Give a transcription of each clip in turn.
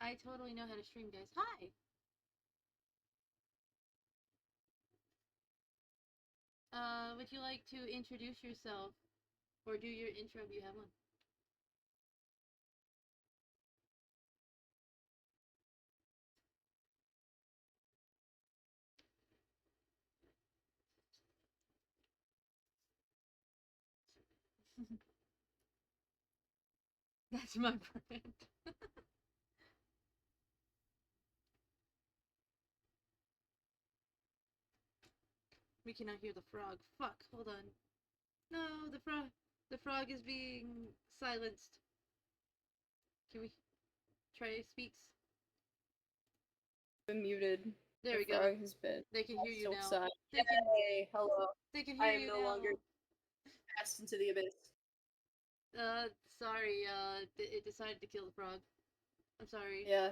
I totally know how to stream, guys. Hi. Would you like to introduce yourself or do your intro if you have one? That's my brand. We cannot hear the frog. Fuck. Hold on. No, the frog. The frog is being silenced. Can we try speaks? Been muted. There The we go. frog has been They can hear you so now. sad. They can. Yay! Hello. They can I hear am you no longer now. cast into the abyss. Sorry. It decided to kill the frog. I'm sorry. Yeah,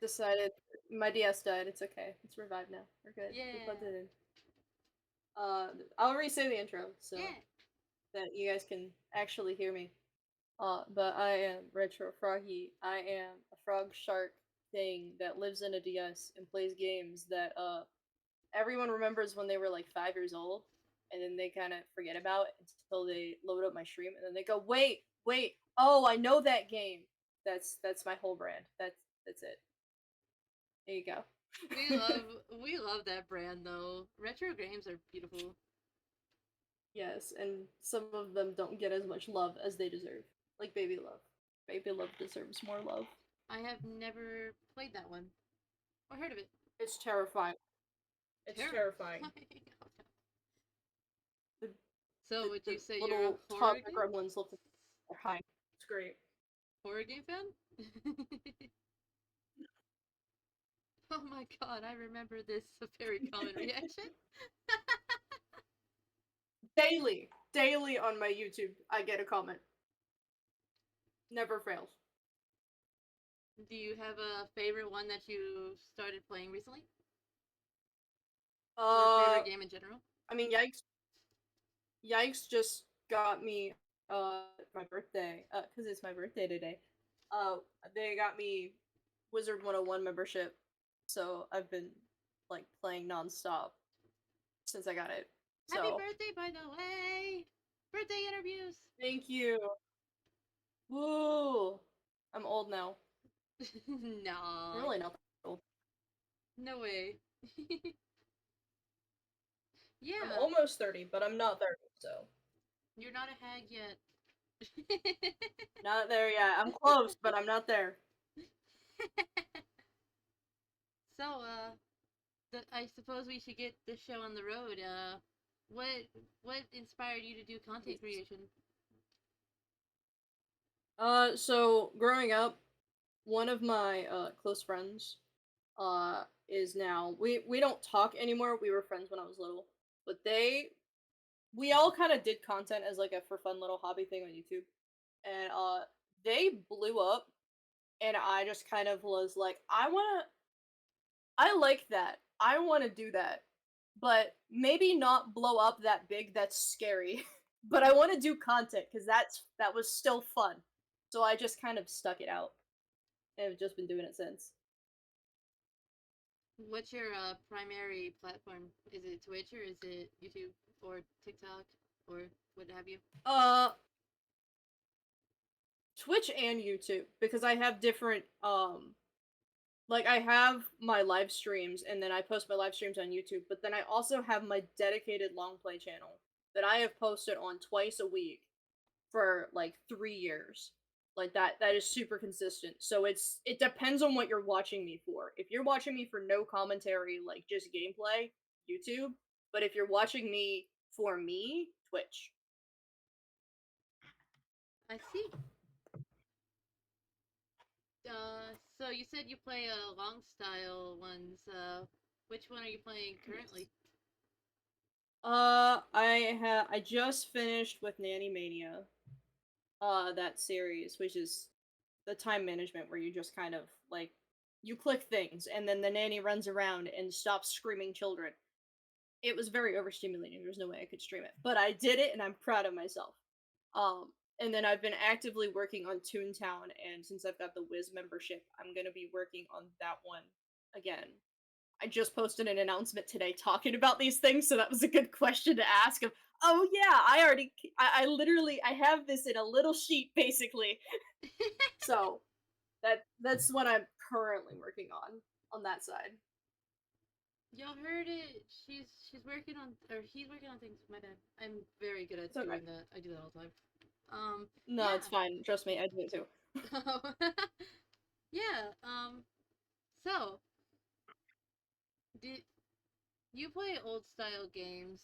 decided my DS died. It's okay. It's revived now. We're good. We plugged Yeah. it in. I'll re-say the intro so Yeah. that you guys can actually hear me. But I am Retro Froggy. I am a frog shark thing that lives in a DS and plays games that everyone remembers when they were like 5 years old, and then they kind of forget about it until they load up my stream, and then they go, wait, oh, I know that game. That's my whole brand. That's it. There you go. We love we love that brand though. Retro games are beautiful. Yes, and some of them don't get as much love as they deserve, like Baby Love. Baby Love deserves more love. I have never played that one or heard of it. It's terrifying. It's terrifying. Terrifying. The So the, would the you say you're a little horror toddler game gremlins look are high. It's great. horror game fan? Oh my god, I remember this a very common reaction. Daily on my YouTube, I get a comment. Never fails. Do you have a favorite one that you started playing recently? Or a Uh, favorite game in general? I mean, yikes just got me my birthday because it's my birthday today. Uh, they got me Wizard 101 membership, so I've been like playing nonstop since I got it. Happy So birthday, by the way! Birthday interviews! thank you. Woo! I'm old now. I'm Nah, really not that old. no way. I'm Yeah, almost 30, but I'm not 30, so you're not a hag yet. not there yet. I'm close, but I'm not there. So, I suppose we should get this show on the road. What what inspired you to do content creation? So growing up, one of my close friends is now we don't talk anymore. We were friends when I was little, but we all kind of did content as like a for fun little hobby thing on YouTube, and they blew up, and I just kind of was like, I like that. I want to do that, but maybe not blow up that big. That's scary. But I want to do content because that was still fun. So I just kind of stuck it out, and I've just been doing it since. What's your primary platform? Is it Twitch or is it YouTube or TikTok or what have you? Uh, Twitch and YouTube because I have different like I have my live streams and then I post my live streams on YouTube, but then I also have my dedicated long play channel that I have posted on twice a week for like 3 years. Like that is super consistent. So it depends on what you're watching me for. If you're watching me for no commentary, like just gameplay, YouTube, but if you're watching me for me, Twitch. I see. So you said you play long style ones. Which one are you playing currently? Yes. I just finished with Nanny Mania. That series, which is the time management where you just kind of like you click things and then the nanny runs around and stops screaming children. It was very overstimulating. There's no way I could stream it, but I did it and I'm proud of myself. Um, And then I've been actively working on Toontown, and since I've got the Wiz membership, I'm gonna be working on that one again. I just posted an announcement today talking about these things, so that was a good question to ask. Of, oh yeah, I literally, I have this in a little sheet basically. So that's what I'm currently working on that side. Y'all heard it. She's working on, or he's working on things. My bad. I'm very good at It's okay. doing that. I do that all the time. No, Yeah. it's fine. Trust me, I do it too. Yeah. So did you play old style games?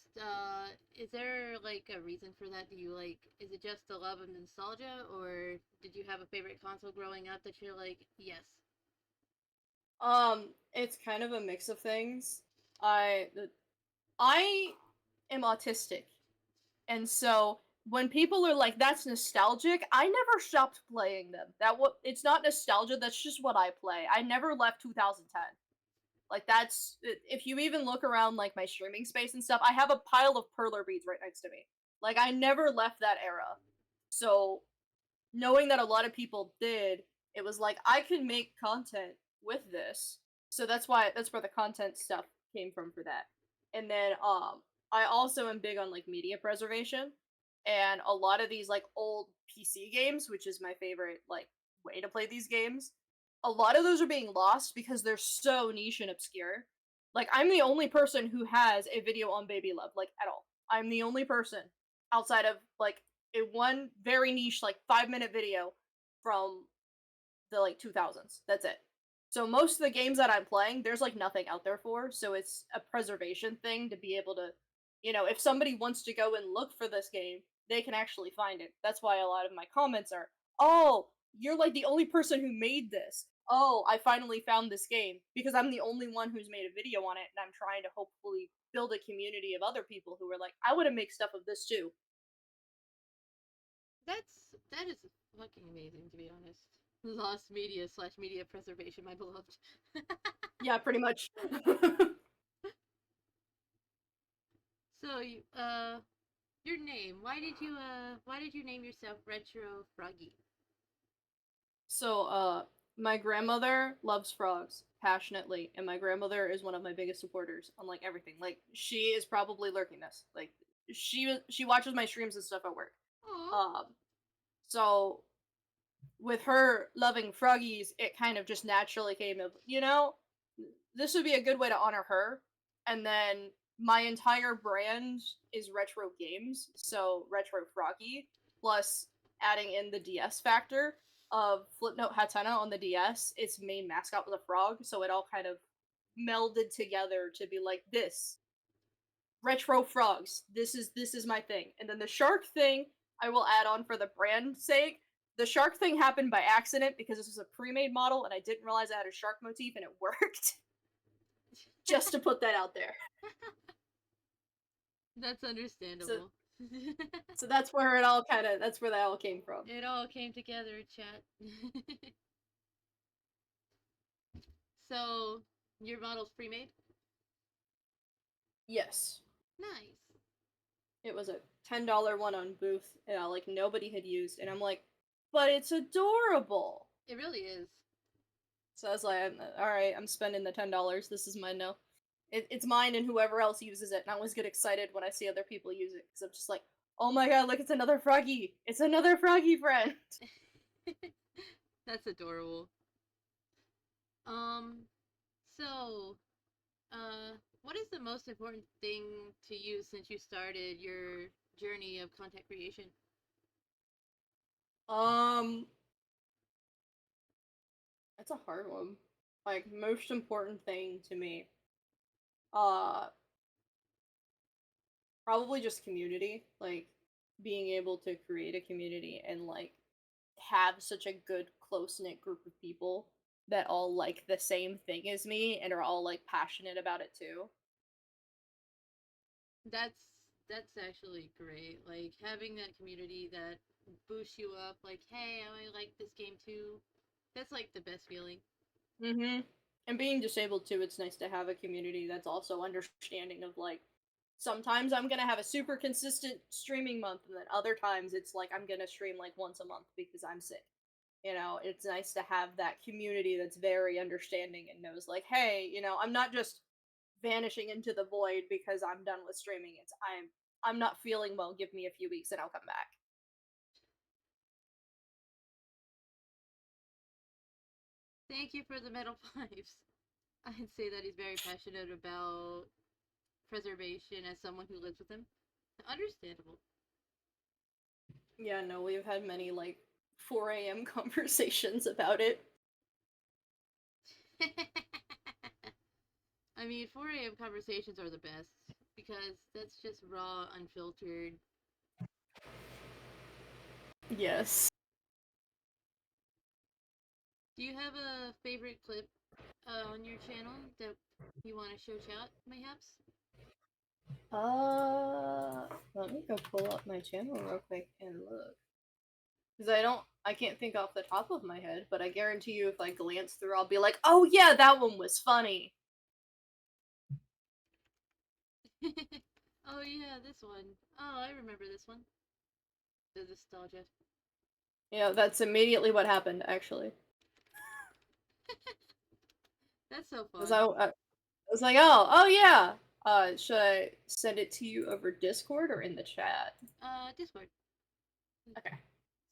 Is there like a reason for that? Do you like? Is it just the love of nostalgia, or did you have a favorite console growing up that you're like, yes? It's kind of a mix of things. I am autistic, and so when people are like, "That's nostalgic," I never stopped playing them. It's not nostalgia. That's just what I play. I never left 2010. Like that's if you even look around like my streaming space and stuff, I have a pile of perler beads right next to me. Like I never left that era. So knowing that a lot of people did, it was like I can make content with this. So that's where the content stuff came from for that. And then I also am big on like media preservation, and a lot of these like old PC games, which is my favorite like way to play these games, a lot of those are being lost because they're so niche and obscure. Like I'm the only person who has a video on Baby Love like at all. I'm the only person outside of like a one very niche like 5-minute video from the like 2000s. That's it. So most of the games that I'm playing, there's like nothing out there for. So it's a preservation thing to be able to, if somebody wants to go and look for this game, they can actually find it. That's why a lot of my comments are, "Oh, you're like the only person who made this. Oh, I finally found this game because I'm the only one who's made a video on it, and I'm trying to hopefully build a community of other people who are like, I want to make stuff of this too." That is fucking amazing, to be honest. Lost media slash media preservation, my beloved. Yeah, pretty much. So your name. Why did you name yourself Retro Froggy? So, my grandmother loves frogs passionately, and my grandmother is one of my biggest supporters on like everything. Like, she is probably lurking this. Like, she watches my streams and stuff at work. Aw. Um, so with her loving froggies, it kind of just naturally came of, this would be a good way to honor her. And then my entire brand is retro games, so retro froggy, plus adding in the DS factor of Flipnote Hatena on the DS. Its main mascot was a frog, so it all kind of melded together to be like this retro frogs. This is my thing. And then the shark thing I will add on for the brand's sake. The shark thing happened by accident because this was a pre-made model and I didn't realize I had a shark motif and it worked. Just to put that out there. That's understandable. So that's where that all came from. It all came together, chat. So your model's pre-made? Yes. Nice. It was a $10 one on booth, like nobody had used, and I'm like, but it's adorable. It really is. So I was like, all right, I'm spending the $10. This is mine now. It's mine, and whoever else uses it. And I always get excited when I see other people use it because I'm just like, oh my god, look, it's another froggy. It's another froggy friend. That's adorable. Um, so, what is the most important thing to you since you started your journey of content creation? Um, that's a hard one. Like most important thing to me, uh, probably just community. Like being able to create a community and like have such a good close knit group of people that all like the same thing as me and are all like passionate about it too. That's that's actually great. Like having that community that boosts you up. Like, hey, I like this game too. That's like the best feeling. Mm-hmm. And being disabled too, it's nice to have a community that's also understanding of like sometimes I'm gonna have a super consistent streaming month, and then other times it's like I'm gonna stream like once a month because I'm sick. You know, it's nice to have that community that's very understanding and knows like, hey, I'm not just vanishing into the void because I'm done with streaming. It's I'm not feeling well. Give me a few weeks and I'll come back. Thank you for the metal pipes. I'd say that he's very passionate about preservation as someone who lives with him. Understandable. Yeah, no, we've had many like 4 a.m. conversations about it. I mean, 4 a.m. conversations are the best because that's just raw, unfiltered. Yes. Do you have a favorite clip on your channel that you want to show chat, mayhaps? Let me go pull up my channel real quick and look. Because I can't think off the top of my head, but I guarantee you if I glance through, I'll be like, oh yeah, that one was funny. Oh yeah, this one. Oh, I remember this one. The nostalgia. Yeah, that's immediately what happened, actually. That's so Because fun. I was like, oh yeah. Should I send it to you over Discord or in the chat? Discord. Okay.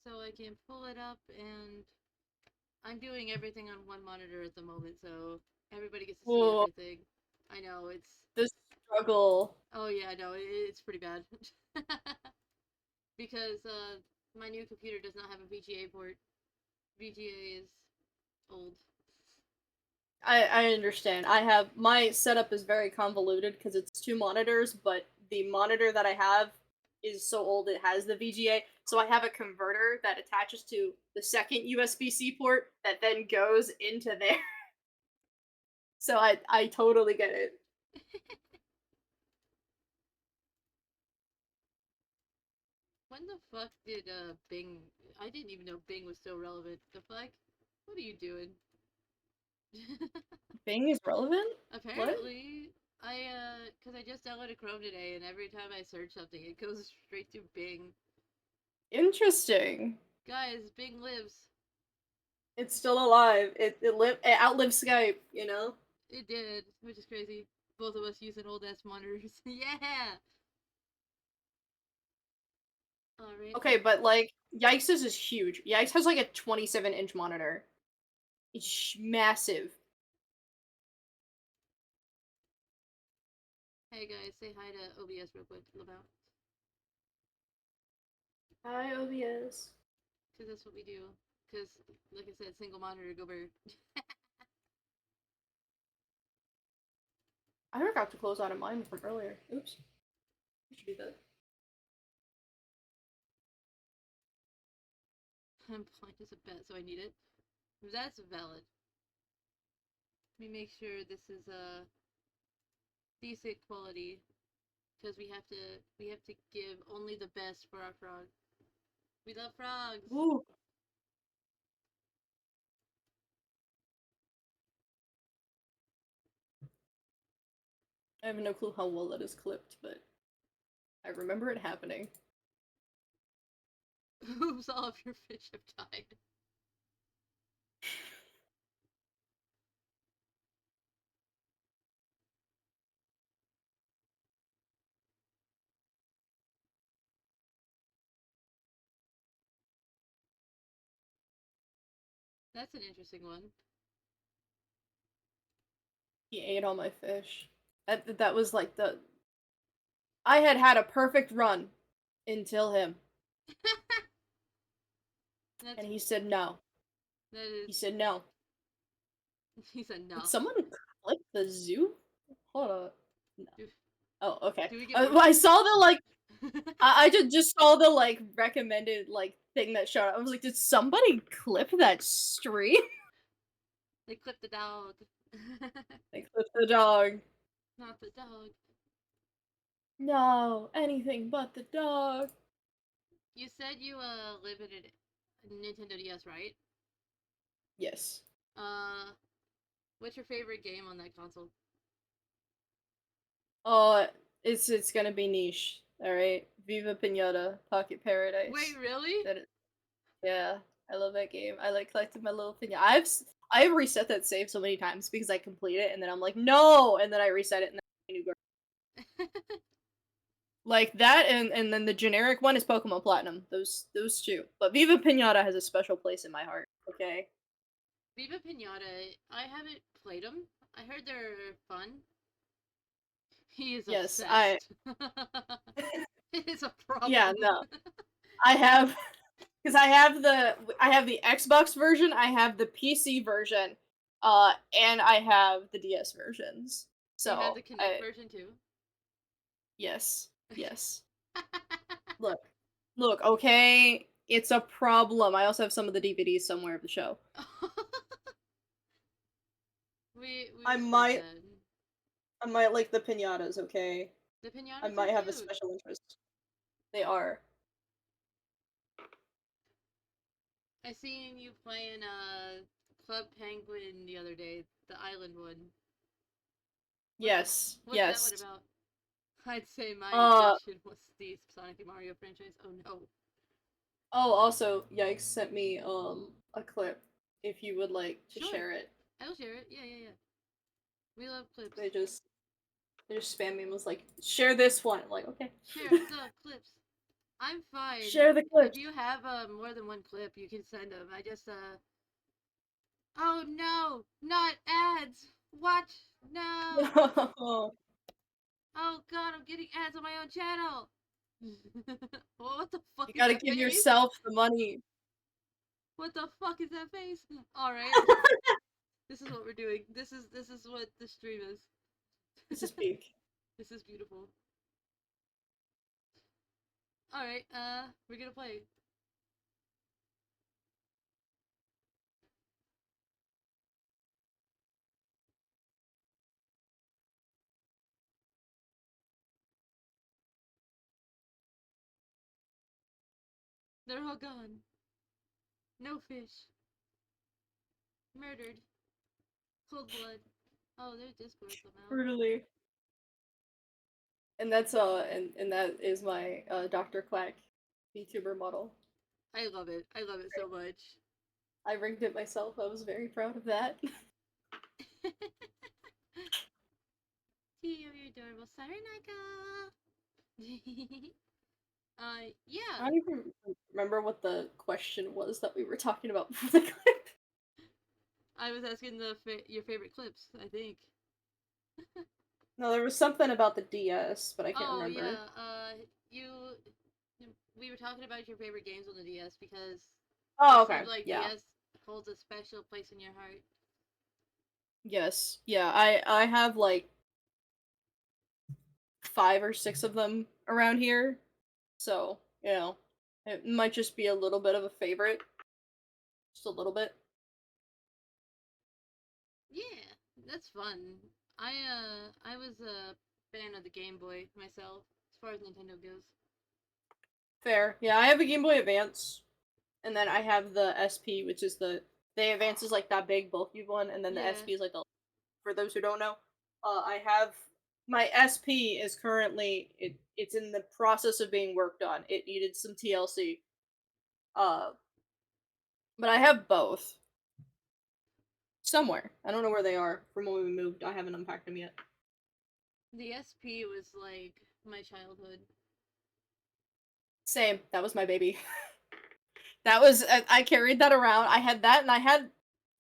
So I can pull it up, and I'm doing everything on one monitor at the moment, so everybody gets to see Whoa, everything. I know it's. the struggle. Oh yeah, I know it's pretty bad. Because my new computer does not have a VGA port. VGA is old. I understand. I have my setup is very convoluted because it's two monitors, but the monitor that I have is so old it has the VGA. So I have a converter that attaches to the second USB-C port that then goes into there. So I totally get it. When the fuck did Bing? I didn't even know Bing was so relevant. The fuck? What are you doing? Bing is relevant? What? Apparently, cause I just downloaded Chrome today, and every time I search something, it goes straight to Bing. Interesting. Guys, Bing lives. It's still alive. It outlived Skype, you know? It did, which is crazy. Both of us using old ass monitors. Yeah. All right. Okay, but like Yikes is huge. Yikes has like a 27-inch monitor. It's massive. Hey guys, say hi to OBS real quick, about. Hi, OBS. Cause that's what we do. Cause, like I said, single monitor go bird. I forgot to close out of mine from earlier. Oops. I should do that. I'm blind as a bat, so I need it. That's valid. Let me make sure this is a decent quality, because we have to give only the best for our frog. We love frogs. Ooh. I have no clue how well that is clipped, but I remember it happening. Oops, all of your fish have died. That's an interesting one. He ate all my fish. That was like the. I had had a perfect run until him, That's and he said no. that is. He said no. He said Did no. someone click the zoo? Hold on. No. Do, Oh, okay. do we get more? I saw the like. I just saw the like recommended like thing that showed up. I was like, did somebody clip that stream? They clipped the dog. They clipped the dog. Not the dog. No, anything but the dog. You said you live in a Nintendo DS, right? Yes. Uh, what's your favorite game on that console? Uh, It's gonna be niche. All right, Viva Pinata, Pocket Wait, Paradise. really? That is, yeah, I love that game. I like collecting my little pinata. I've reset that save so many times because I complete it and then I'm like no, and then I reset it and then I new like that, and then the generic one is Pokemon Platinum. Those two, but Viva Pinata has a special place in my heart. Okay. Viva Pinata, I haven't played them. I heard they're fun. He is Yes, I obsessed. It is a yeah, problem. no. I have because I have the Xbox version, I have the PC version, and I have the DS versions. You have So the Connect I version too. yes, yes. Look, look, okay, it's a problem. I also have some of the DVDs somewhere of the show. We I respect might that. I might like the pinatas, okay? The I pinatas are might have a cute. special interest. They are. I seen you playing Club Penguin the other day, the island one. What's Yes, what's that one yes. about? I'd say my Uh addiction was the Sonic and Mario franchise. Oh no. oh, also, Yikes sent me a clip if you would like to Sure, share it. I'll share it. Yeah, yeah, yeah. We love clips. They just they just spam me and was like, share this one. I'm like, okay. Share the clips. I'm fine. Share the If clips. you have more than one clip, you can send them. I just Oh no, not ads. What? No. No. Oh god, I'm getting ads on my own channel. What the fuck You is gotta that give face? yourself the money. What the fuck is that face? All right. This is what we're doing. This is what the stream is. This is peak. This is beautiful. All right. We're gonna play. They're all gone. No fish. Murdered. Cold blood. Oh, there's Discord somehow. Brutally. And that is my Dr. Quack VTuber model. I love it. I love it so much. I rigged it myself. I was very proud of that. See you, your adorable Saranaka. I Yeah. don't even remember what the question was that we were talking about before the clip. I was asking your favorite clips. I think. No, there was something about the DS, but I can't Oh remember. yeah. You. We were talking about your favorite games on the DS because it Oh, okay. seems like Yeah. DS holds a special place in your heart. Yes. Yeah. I have like 5 or 6 of them around here, so it might just be a little bit of a favorite, just a little bit. Yeah, that's fun. I was a fan of the Game Boy myself, as far as Nintendo goes. Fair. Yeah, I have a Game Boy Advance, and then I have the SP, which is the Advance is like that big bulky one, and then the Yeah. SP is like the. For those who don't know, I have my SP is currently it's in the process of being worked on. It needed some TLC. Uh, but I have both somewhere. I don't know where they are from when we moved. I haven't unpacked them yet. The SP was like my childhood. Same. That was my baby. That was I carried that around. I had that, and I had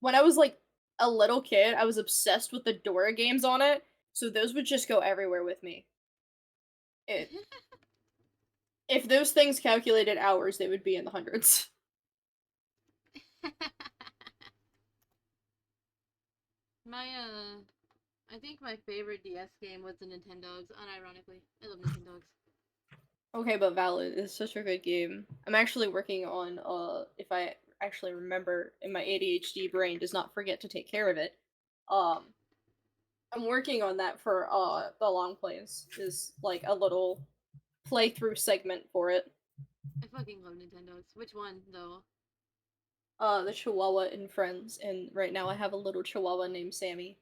when I was like a little kid. I was obsessed with the Dora games on it, so those would just go everywhere with me. It if those things calculated hours, they would be in the hundreds. My I think my favorite DS game was the Nintendogs. Unironically, I love Nintendogs. Okay, but Valid is such a good game. I'm actually working on if I actually remember and my ADHD brain does not forget to take care of it. Um I'm working on that for the long plays is like a little playthrough segment for it. I fucking love Nintendogs. Which one though? The Chihuahua and friends, and right now I have a little Chihuahua named Sammy.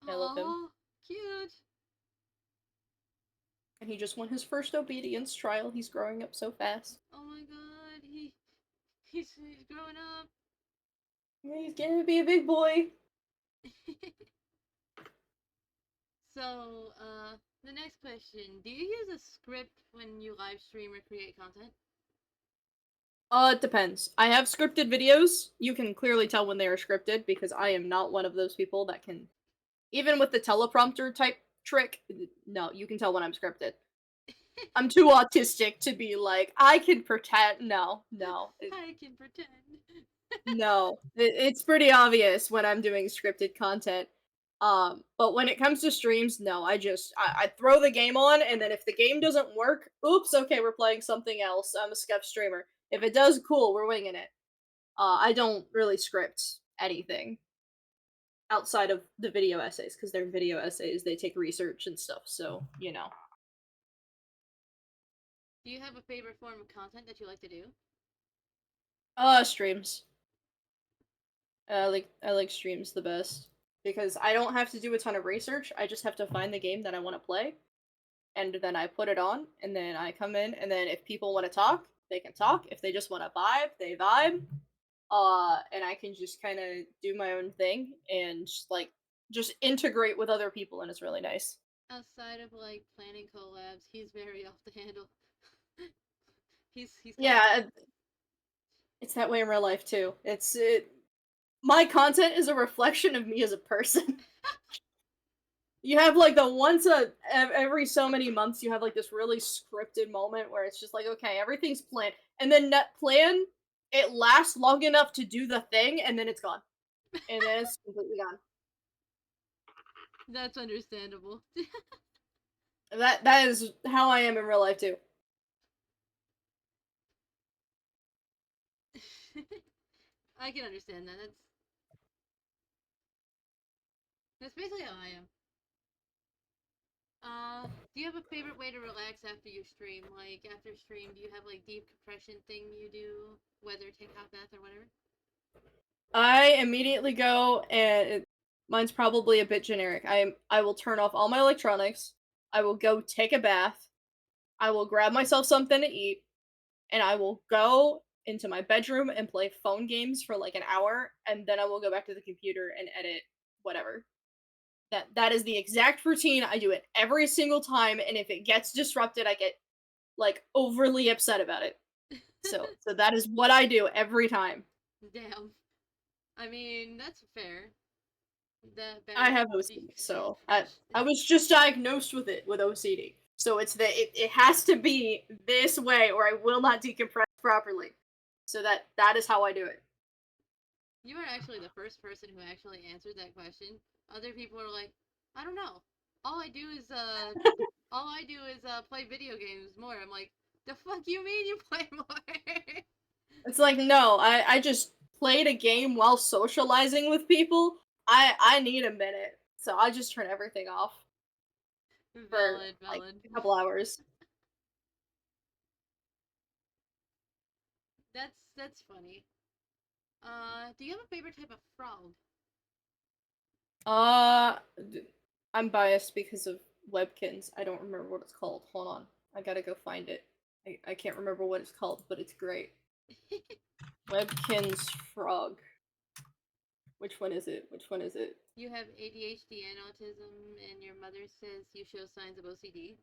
I love him. Oh, cute. And he just won his first obedience trial. He's growing up so fast. Oh my god, he's growing up. Yeah, he's gonna be a big boy. So, the next question: do you use a script when you live stream or create content? It depends. I have scripted videos. You can clearly tell when they are scripted because I am not one of those people that can, even with the teleprompter type trick, no, you can tell when I'm scripted. I'm too autistic to be like, I can pretend. No, no. I can pretend. No, it's pretty obvious when I'm doing scripted content. But when it comes to streams, no, I throw the game on, and then if the game doesn't work, oops, okay, we're playing something else. I'm a scuff streamer. If it does, cool, we're winging it. I don't really script anything outside of the video essays because they're video essays. They take research and stuff, so you know. Do you have a favorite form of content that you like to do? Streams. I like streams the best because I don't have to do a ton of research. I just have to find the game that I want to play, and then I put it on, and then I come in, and then if people want to talk, they can talk. If they just want to vibe, they vibe. And I can just kind of do my own thing and just integrate with other people, and it's really nice. Outside of like planning collabs, he's very off the handle. He's kind of Yeah, it's that way in real life too. My content is a reflection of me as a person. You have like the once a every so many months you have like this really scripted moment where it's just like okay everything's planned and then that plan it lasts long enough to do the thing and then it's gone and then it's completely gone. that's understandable. That is how I am in real life too. I can understand that. That's basically how I am. Do you have a favorite way to relax after you stream? Like after stream, do you have like deep compression thing you do, whether take hot bath or whatever? I immediately go and mine's probably a bit generic. I will turn off all my electronics. I will go take a bath. I will grab myself something to eat and I will go into my bedroom and play phone games for like an hour, and then I will go back to the computer and edit whatever. That is the exact routine. I do it every single time, and if it gets disrupted, I get like overly upset about it. So that is what I do every time. Damn. I mean, that's fair. The I better have the OCD, so I compression. I was just diagnosed with it with OCD. So it has to be this way or I will not decompress properly. So that is how I do it. You are actually the first person who actually answered that question. Other people are like, I don't know. All I do is all I do is play video games more. I'm like, the fuck you mean you play more? It's like no, I just played a game while socializing with people. I need a minute, so I just turn everything off for Valid, like valid. a couple hours. That's funny. Do you have a favorite type of frog? D- I'm biased because of Webkins. I don't remember what it's called. Hold on, I gotta go find it. I can't remember what it's called, but it's great. Webkins frog. Which one is it? Which one is it? You have ADHD and autism, and your mother says you show signs of OCD.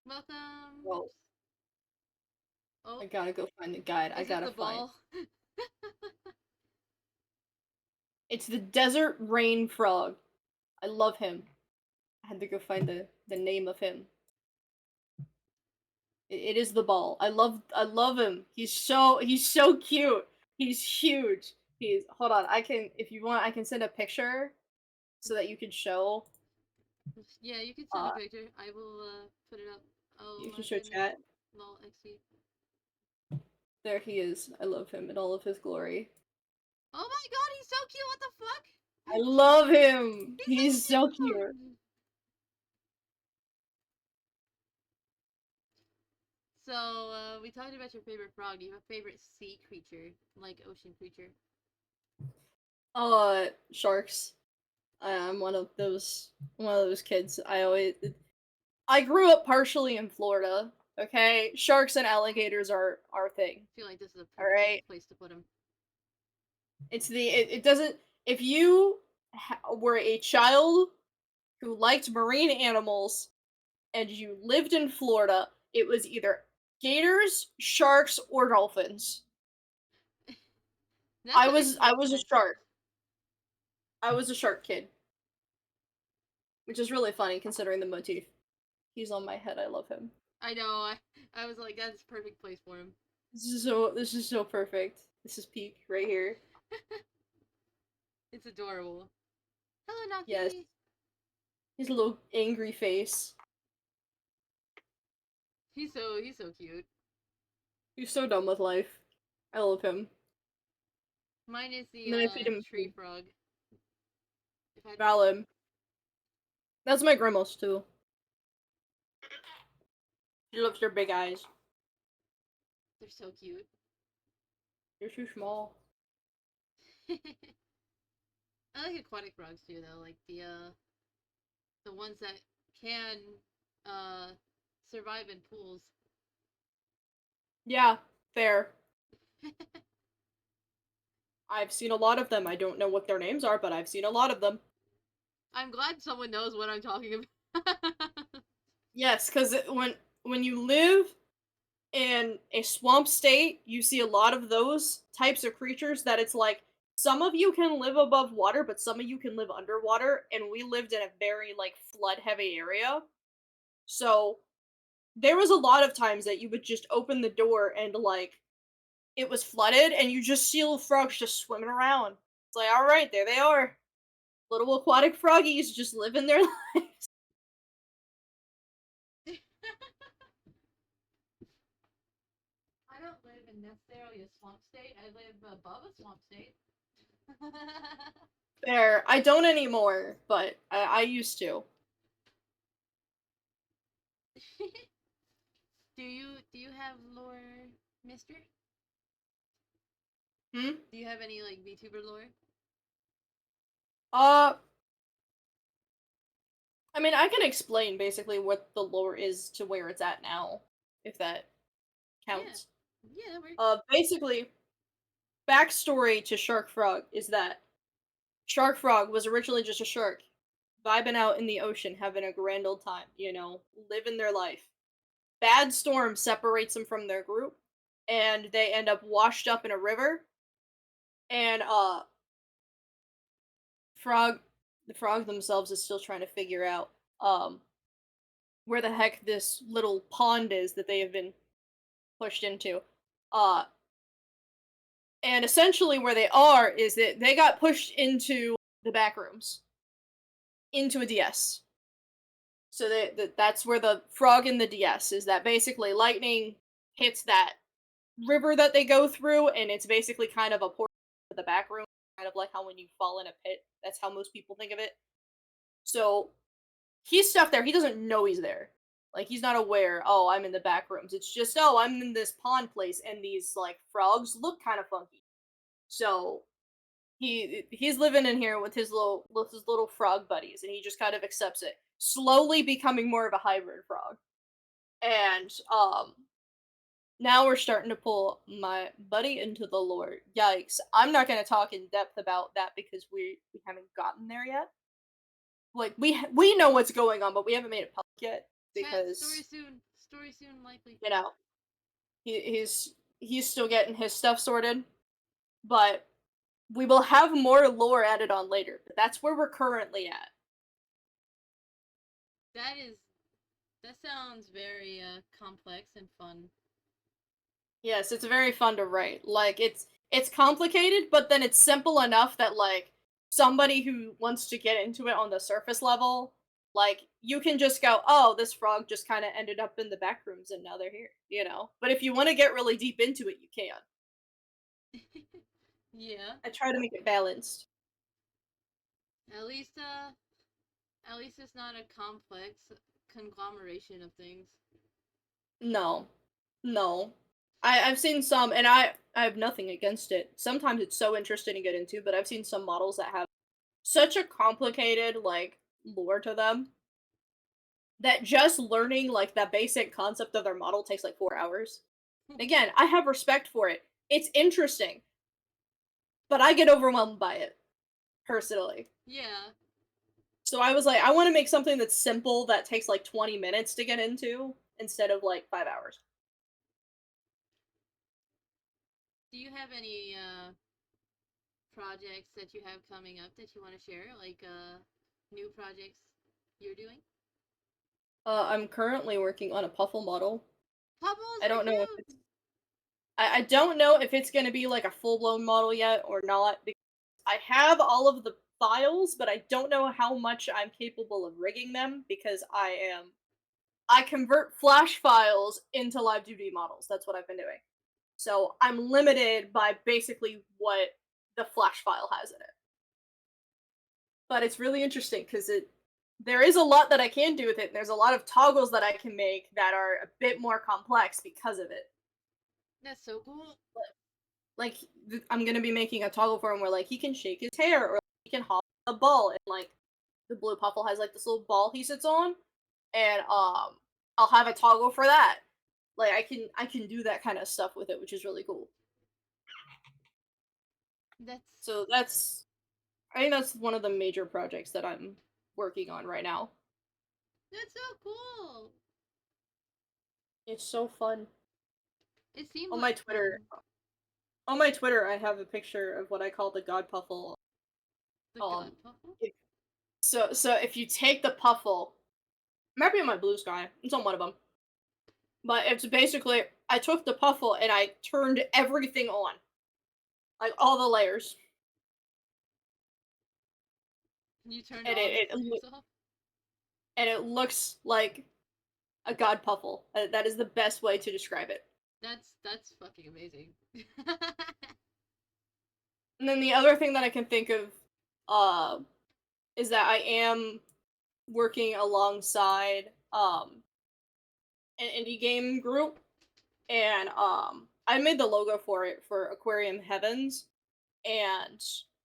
Welcome. Oh, Oops. Oh, I gotta go find the guide. I is it gotta the find. ball? It's the desert rain frog. I love him. I had to go find the name of him. It is the ball. I love him. He's so cute. He's huge. He's hold on. I can if you want I can send a picture so that you can show Yeah, you can send a uh picture. I will put it up. Oh you can my show goodness. chat. Lol, XD. There he is. I love him in all of his glory. Oh my god, he's so cute. What the fuck? I love him. He's so He's so cute. cute. So, we talked about your favorite frog. Do you have a favorite sea creature, like ocean creature? Sharks. I'm one of those kids. I grew up partially in Florida. Okay, sharks and alligators are our thing. I feel like this is a All perfect right, place to put him. it doesn't. If you were a child who liked marine animals and you lived in Florida, it was either gators, sharks, or dolphins. That I kind was of I makes was a sense. shark. I was a shark kid, which is really funny considering the motif. He's on my head. I love him. I know. I was like, that's a perfect place for him. This is so perfect. This is peak right here. It's adorable. Hello, Yes, Naki. his little angry face. He's so cute. He's so done with life. I love him. Mine is the And then I feed him tree food. frog. If I had to pick one, Valid. That's my grandma's too. She loves her big eyes. they're so cute. They're too small. I like aquatic frogs too, though. Like the ones that can uh survive in pools. Yeah, fair. I've seen a lot of them. I don't know what their names are, but I've seen a lot of them. I'm glad someone knows what I'm talking about. Yes, because when you live in a swamp state, you see a lot of those types of creatures that it's like some of you can live above water, but some of you can live underwater, and we lived in a very like flood heavy area. So there was a lot of times that you would just open the door and like it was flooded and you just see little frogs just swimming around. It's like, all right, there they are. Little aquatic froggies just living their lives. I don't live in necessarily a swamp state. I live above a swamp state. There. I don't anymore, but I used to. Do you have lore, Mister? Hmm? Do you have any like VTuber lore? Uh, I mean, I can explain basically what the lore is to where it's at now, if that Yeah, counts. yeah, that works. Basically, backstory to Shark Frog is that Shark Frog was originally just a shark, vibing out in the ocean, having a grand old time, living their life. Bad storm separates them from their group, and they end up washed up in a river. And frog, the frog themselves is still trying to figure out where the heck this little pond is that they have been pushed into. Uh, and essentially where they are is that they got pushed into the back rooms, into a DS. So that's where the frog in the DS is. That basically lightning hits that river that they go through, and it's basically kind of a portal to the back room, kind of like how when you fall in a pit. That's how most people think of it. So he's stuck there. He doesn't know he's there. Like he's not aware. Oh, I'm in the back rooms. It's just I'm in this pond place, and these like frogs look kind of funky. So he's living in here with his little frog buddies, and he just kind of accepts it, slowly becoming more of a hybrid frog. And now we're starting to pull my buddy into the lore. Yikes! I'm not going to talk in depth about that because we haven't gotten there yet. Like we know what's going on, but we haven't made it public yet Chat story because soon. Story soon, likely. you know he's still getting his stuff sorted. But we will have more lore added on later. But that's where we're currently at. That is. That sounds very complex and fun. Yes, it's very fun to write. Like it's complicated, but then it's simple enough that like somebody who wants to get into it on the surface level, like you can just go, "Oh, this frog just kind of ended up in the back rooms and now they're here." But if you want to get really deep into it, you can. Yeah. I try to make it balanced. At least at least it's not a complex conglomeration of things. No. No. I've seen some and I have nothing against it. Sometimes it's so interesting to get into, but I've seen some models that have such a complicated like lore to them that just learning like the basic concept of their model takes like 4 hours. Again, I have respect for it. It's interesting, but I get overwhelmed by it personally. Yeah. So I was like, I want to make something that's simple that takes like 20 minutes to get into instead of like 5 hours. Do you have any projects that you have coming up that you want to share? Like new projects you're doing? I'm currently working on a Puffle model. Puffles I are don't know if it's cute. I don't know if it's gonna be like a full blown model yet or not. Because I have all of the files, but I don't know how much I'm capable of rigging them because I convert Flash files into live 2D models. That's what I've been doing. So I'm limited by basically what the Flash file has in it. But it's really interesting because it there is a lot that I can do with it. There's a lot of toggles that I can make that are a bit more complex because of it. That's so cool. Like I'm gonna be making a toggle for him where like he can shake his hair or he can hop a ball and like the blue puffle has like this little ball he sits on and I'll have a toggle for that. Like I can do that kind of stuff with it, which is really cool. That's So I think that's one of the major projects that I'm working on right now. that's so cool. It's so fun. It seems On like my Twitter fun. on my Twitter I have a picture of what I call the God Puffle. The god Um puffle. so if you take the puffle, it might be on my blue sky. It's on one of them. But it's basically I took the puffle and I turned everything on, like all the layers, You turned and all the layers off. it looks like a god puffle. That is the best way to describe it. That's fucking amazing. And then the other thing that I can think of, uh, is that I am working alongside an indie game group, and I made the logo for it for Aquarium Heavens, and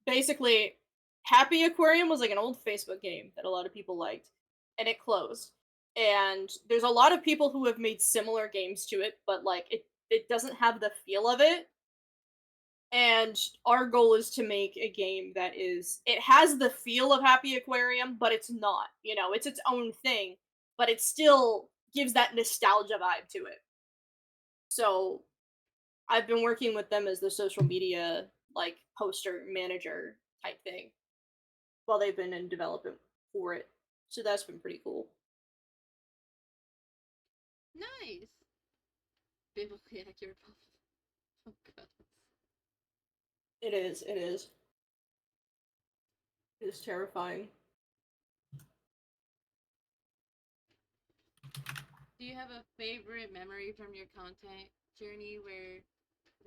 basically Happy Aquarium was like an old Facebook game that a lot of people liked, and it closed. And there's a lot of people who have made similar games to it, but like it doesn't have the feel of it. And our goal is to make a game that is it has the feel of Happy Aquarium, but it's not. You know, it's its own thing, but it still gives that nostalgia vibe to it. So I've been working with them as the social media like poster manager type thing while they've been in development for it. So that's been pretty cool. Nice. Biblically accurate puffle. Oh god. It is, it is. It is terrifying. Do you have a favorite memory from your content journey where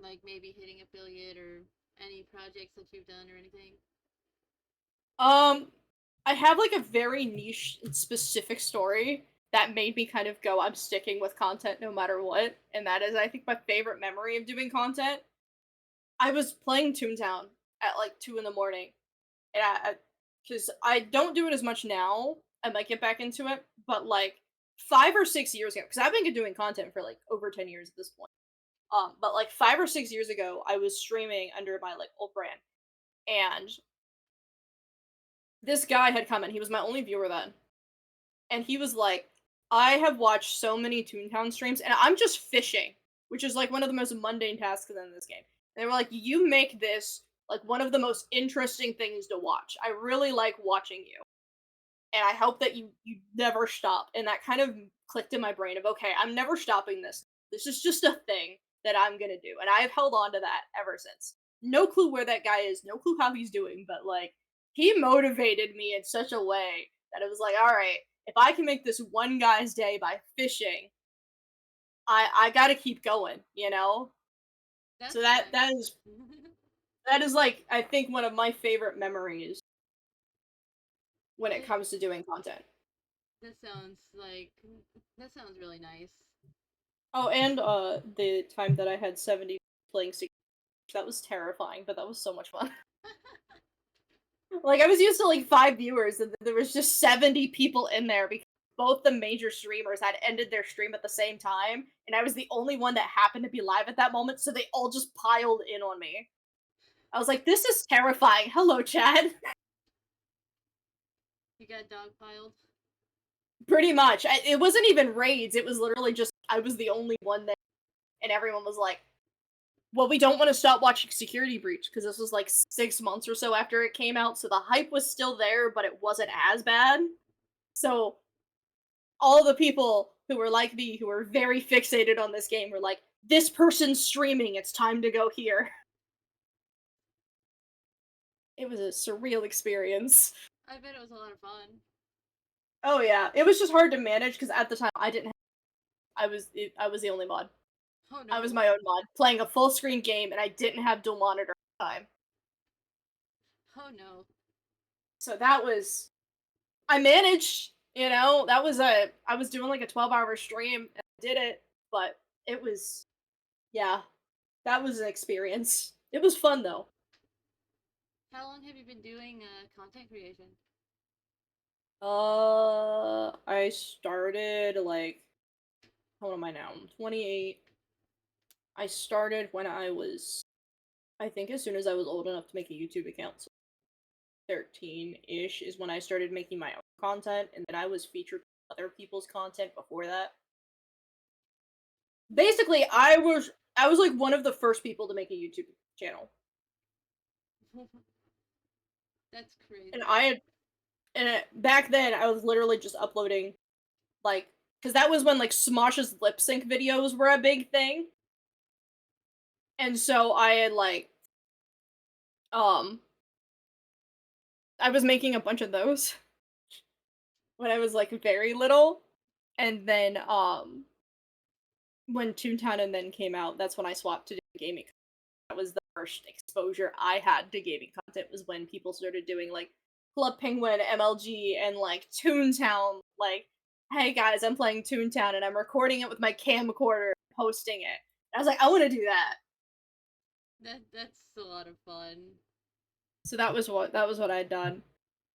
like maybe hitting affiliate or any projects that you've done or anything? Um I have like a very niche and specific story that made me kind of go, I'm sticking with content no matter what. And that is I think my favorite memory of doing content. I was playing Toontown at like 2 in the morning. And because I don't do it as much now. I might get back into it, but like 5 or 6 years ago, because I've been doing content for like over 10 years at this point. But like 5 or 6 years ago, I was streaming under my like old brand, and this guy had come in. He was my only viewer then, and he was like, "I have watched so many Toontown streams, and I'm just fishing, which is like one of the most mundane tasks in this game." And they were like, "You make this like one of the most interesting things to watch. I really like watching you." And I hope that you never stop. And that kind of clicked in my brain of okay, I'm never stopping this. This is just a thing that I'm gonna do, and I've held on to that ever since. No clue where that guy is, no clue how he's doing, but like he motivated me in such a way that it was like, all right, if I can make this one guy's day by fishing, I gotta keep going, you know. So That's that nice. that is like I think one of my favorite memories when it It, comes to doing content. that sounds like that sounds really nice. Oh, and the time that I had 70 playing Secret, that was terrifying, but that was so much fun. Like I was used to like 5 viewers, and there was just 70 people in there because both the major streamers had ended their stream at the same time, and I was the only one that happened to be live at that moment, so they all just piled in on me. I was like, "This is terrifying." Hello, Chad. You got dogpiled. Pretty much. It wasn't even raids. It was literally just I was the only one there, and everyone was like, "Well, we don't want to stop watching Security Breach because this was like 6 months or so after it came out, so the hype was still there, but it wasn't as bad." So all the people who were like me, who were very fixated on this game, were like, "This person's streaming. It's time to go here." It was a surreal experience. I bet it was a lot of fun. Oh yeah, it was just hard to manage because at the time I didn't. I was the only mod. Oh I was no. my own mod playing a full screen game, and I didn't have dual monitor at the time. Oh no. So that was I managed. That was a I was doing like a 12-hour stream and I did it, but it was yeah, that was an experience. It was fun though. How long have you been doing content creation? I started like how old am I now? I'm 28. I started when I think as soon as I was old enough to make a YouTube account. So 13-ish is when I started making my own content, and then I was featured in other people's content before that. Basically, I was like one of the first people to make a YouTube channel. That's And crazy. I had back then I was literally just uploading like because that was when like Smosh's lip sync videos were a big thing. And so I had like um I was making a bunch of those when I was like very little. And then when Toontown and then came out, that's when I swapped to doing gaming. That was the first exposure I had to gaming content was when people started doing like Club Penguin, MLG, and like Toontown. Like, hey guys, I'm playing Toontown and I'm recording it with my camcorder, and posting it. And I was like, I want to do that. That's a lot of fun. So that was what I'd done.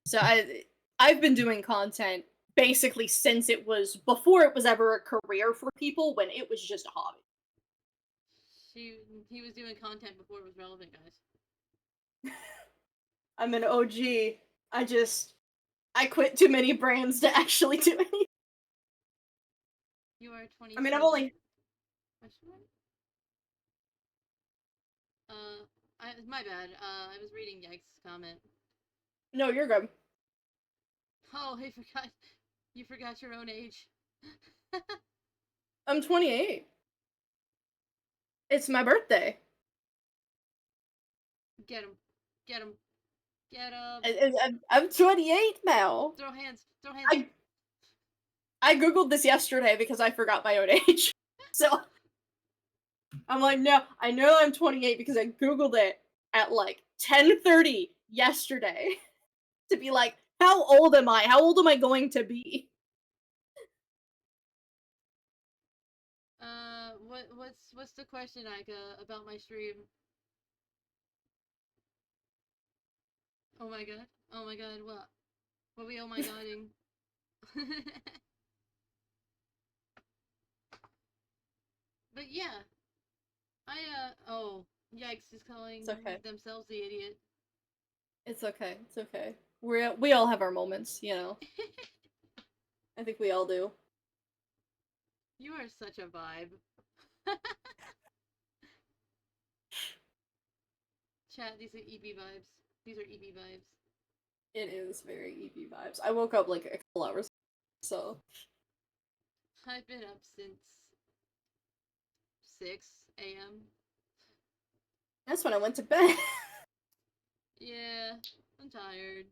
So I've been doing content basically since it was before it was ever a career for people when it was just a hobby. She he was doing content before it was relevant, guys. I'm an OG. I quit too many brands to actually do anything. You are I mean, I've 27. only Question mark? My bad. I was reading Yikes' comment. no, you're good. Oh, I forgot. You forgot your own age. I'm 28. It's my birthday. Get him. Get him. Get him. I'm 28 now. Throw hands. Throw hands. I I googled this yesterday because I forgot my own age. So I'm like, no, I know I'm 28 because I googled it at like 10:30 yesterday to be like, how old am I? How old am I going to be? What's the question, Ika, about my stream? Oh my god. Oh my god. What? What we oh my godding? But yeah, oh, Yikes is It's calling okay. themselves the idiot. It's okay. It's okay. We all have our moments. I think we all do. You are such a vibe. Chat, these are EB vibes. These are EB vibes. It is very EP vibes. I woke up like a couple hours, so I've been up since 6 a.m. that's when I went to bed. Yeah, I'm tired.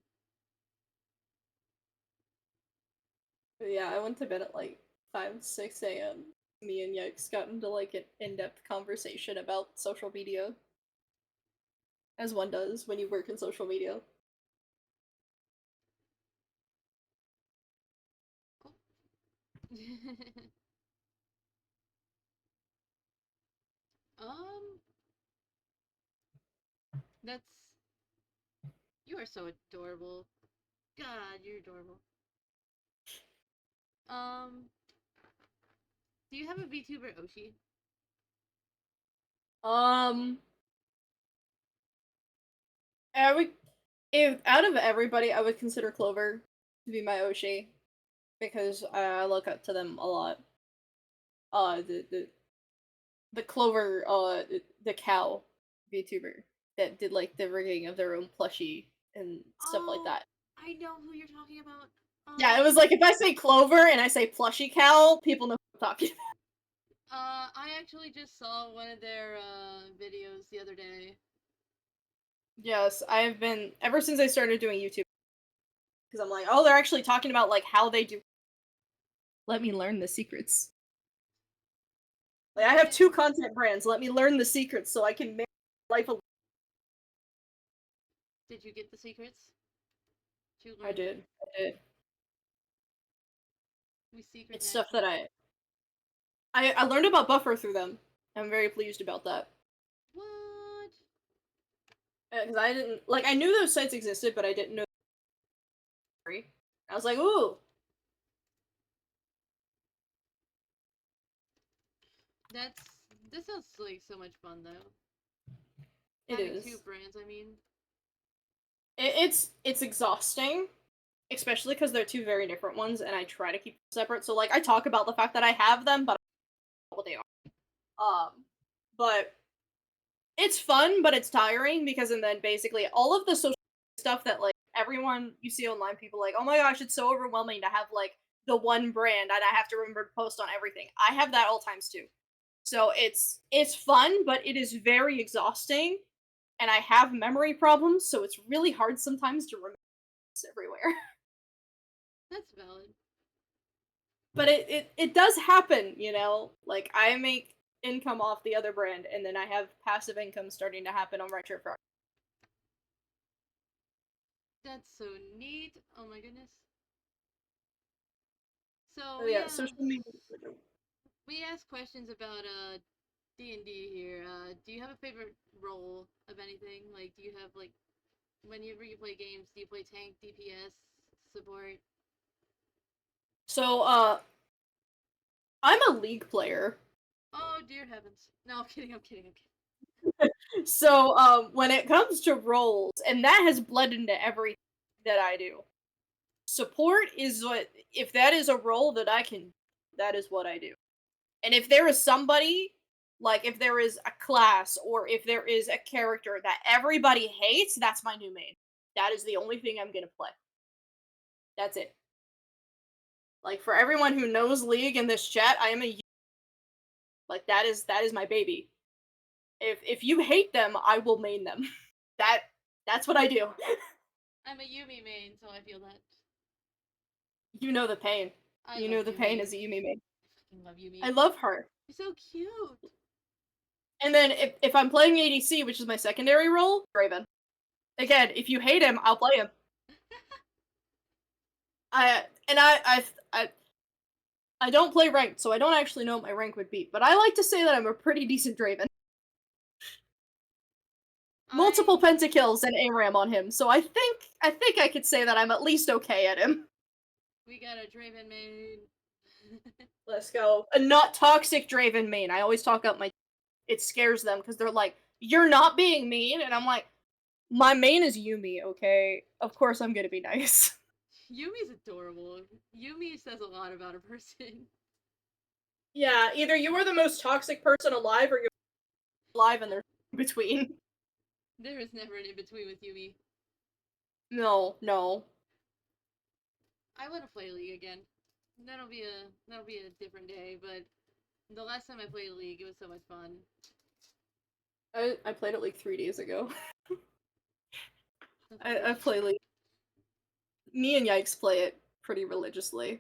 Yeah, I went to bed at like 5, 6 a.m. Me and Yikes got into like an in-depth conversation about social media, as one does when you work in social media. Oh. um, that's You are so adorable. God, you're adorable. Um, do you have a VTuber Oshi? Um, I would, if out of everybody, I would consider Clover to be my Oshi because I look up to them a lot. The Clover, the cow VTuber that did like the rigging of their own plushie and stuff like Oh, that. I know who you're talking about. Yeah, it was like if I say Clover and I say plushie cow, people know who I'm talking about. I actually just saw one of their videos the other day. Yes, I've been ever since I started doing YouTube because I'm like, oh, they're actually talking about like how they do. Let me learn the secrets. Like I have Yeah. two content brands. Let me learn the secrets so I can make life a. Did you get the secrets? Did you I learn them? did. I did. We secret It's next. stuff that I learned about Buffer through them. I'm very pleased about that. What? Because I didn't like I knew those sites existed, but I didn't know. I was like, ooh, That's this sounds like so much fun though. it Having two is. brands, I mean. It's exhausting, especially because they're two very different ones, and I try to keep them separate. So like I talk about the fact that I have them, but I don't know what they are. But it's fun, but it's tiring because and then basically all of the social stuff that like everyone you see online, people like, oh my gosh, it's so overwhelming to have like the one brand and I have to remember to post on everything. I have that all times too. So it's fun, but it is very exhausting, and I have memory problems, so it's really hard sometimes to remember this everywhere. That's valid. But it does happen, you know. Like I make income off the other brand, and then I have passive income starting to happen on Retro Frog. That's so neat. Oh my goodness. So Oh yeah, social media. we ask questions about D&D here. Do you have a favorite role of anything? Like do you have like whenever you play games, do you play tank, DPS, support? So I'm a League player. Oh dear heavens. No, I'm kidding, I'm kidding, I'm kidding. So when it comes to roles, and that has bled into everything that I do. Support is what if that is a role that I can, that is what I do. And if there is somebody, like if there is a class or if there is a character that everybody hates, that's my new main. That is the only thing I'm gonna play. That's it. Like for everyone who knows League in this chat, I am a like that is my baby. If you hate them, I will main them. That that's what I do. I'm a Yumi main, so I feel that. You know the pain. I You love know the pain Yumi. as a Yumi main. I fucking love Yumi. I love her. She's so cute. And then if I'm playing ADC, which is my secondary role, Raven. Again, if you hate him, I'll play him. I I don't play ranked, so I don't actually know what my rank would be. But I like to say that I'm a pretty decent Draven. Multiple I pentakills and ARAM on him, so I think I could say that I'm at least okay at him. we got a Draven main. Let's go. A not toxic Draven main. I always talk up my. It scares them because they're like, "You're not being mean," and I'm like, "My main is Yumi, okay? Of course I'm gonna be nice." Yumi's adorable. Yumi says a lot about a person. Yeah, either you are the most toxic person alive, or you're alive and there's in between. There is never an in between with Yumi. No, no. I want to play League again. That'll be a different day, but the last time I played League, it was so much fun. I played it like 3 days ago. That's I play like me and Yikes play it pretty religiously.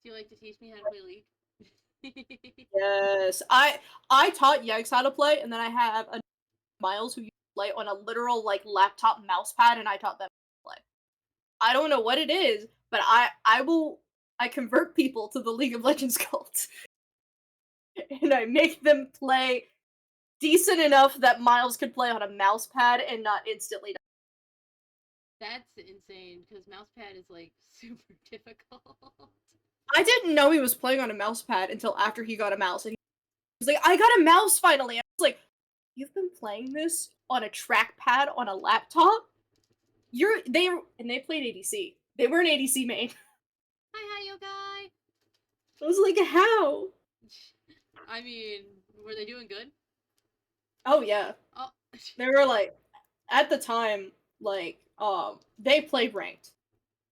Do you like to teach me how to play League? Yes, I taught Yikes how to play, and then I have a Miles who used to play on a literal like laptop mouse pad, and I taught them how to play. I don't know what it is, but I convert people to the League of Legends cult, and I make them play decent enough that Miles could play on a mouse pad and not instantly die. That's insane because mousepad is like super difficult. I didn't know he was playing on a mouse pad until after he got a mouse, and he was like, "I got a mouse finally." I was like, "You've been playing this on a trackpad on a laptop? They played ADC. They were an ADC main." Hi, hi, yo, guy. I was like, "How?" I mean, were they doing good? Oh yeah, Oh, they were like at the time they played ranked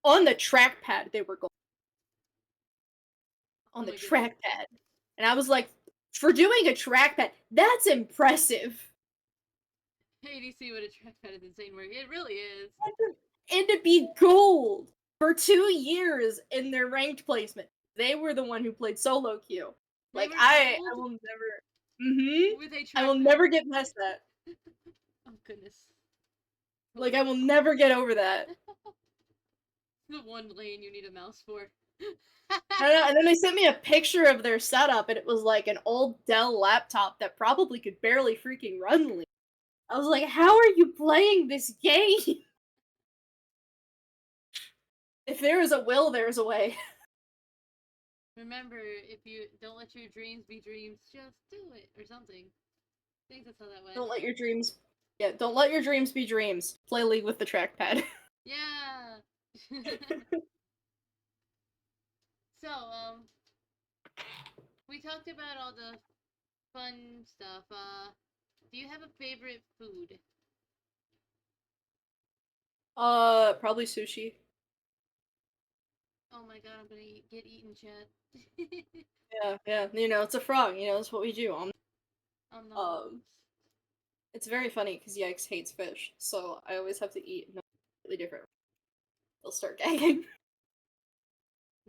on the trackpad. They were going oh on the my goodness. trackpad, and I was like, for doing a trackpad, that's impressive. ADC with a trackpad is insane work. It really is. And to be gold for 2 years in their ranked placement. They were the one who played solo queue. They Like were I gold will never. Mm-hmm. with a I will trackpad. never get past that. Oh goodness. Like Holy I will never get over that. the one lane you need a mouse for. And then they sent me a picture of their setup, and it was like an old Dell laptop that probably could barely freaking run League. I was like, how are you playing this game? If there is a will, there is a way. Remember, if you don't let your dreams be dreams, just do it or something. I think that's how that went. Don't let your dreams. Yeah, don't let your dreams be dreams. Play League with the trackpad. Yeah. So, we talked about all the fun stuff. Do you have a favorite food? Probably sushi. Oh my god, I'm gonna get eaten, chat. Yeah, yeah. It's a frog. That's what we do. I'm not. Um, it's very funny because Yikes hates fish, so I always have to eat completely different. They'll start gagging.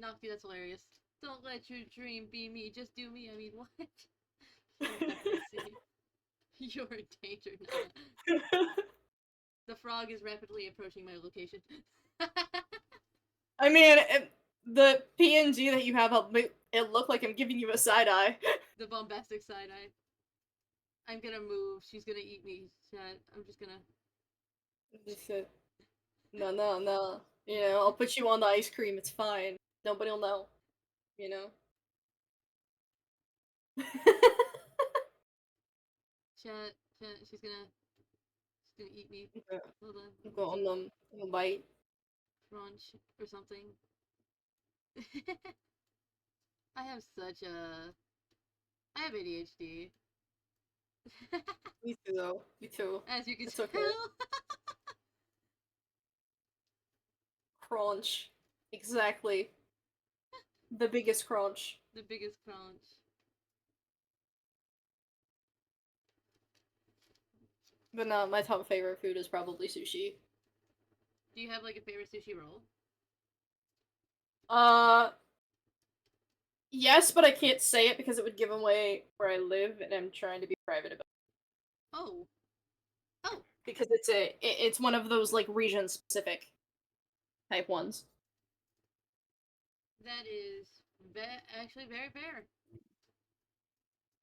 Nocti, that's hilarious. Don't let your dream be me, just do me. I mean, what? You'll never see. You're in danger now. The frog is rapidly approaching my location. I mean, the PNG that you have up, it looked like I'm giving you a side eye. The bombastic side eye. I'm gonna move. She's gonna eat me. Chat. I'm just gonna. No, no, no. I'll put you on the ice cream. It's fine. Nobody'll know. You know. Chat. Chat. She's gonna eat me. Hold on. Go on them. Bite. Crunch or something. I have such a. I have ADHD. Me too, though. Me too. As you can It's okay. tell. Crunch. Exactly. The biggest crunch. The biggest crunch. But no, my top favorite food is probably sushi. Do you have like a favorite sushi roll? Uh, yes, but I can't say it because it would give away where I live, and I'm trying to be private about Oh. Oh. it. Because it's one of those like region specific type ones. That is actually very fair.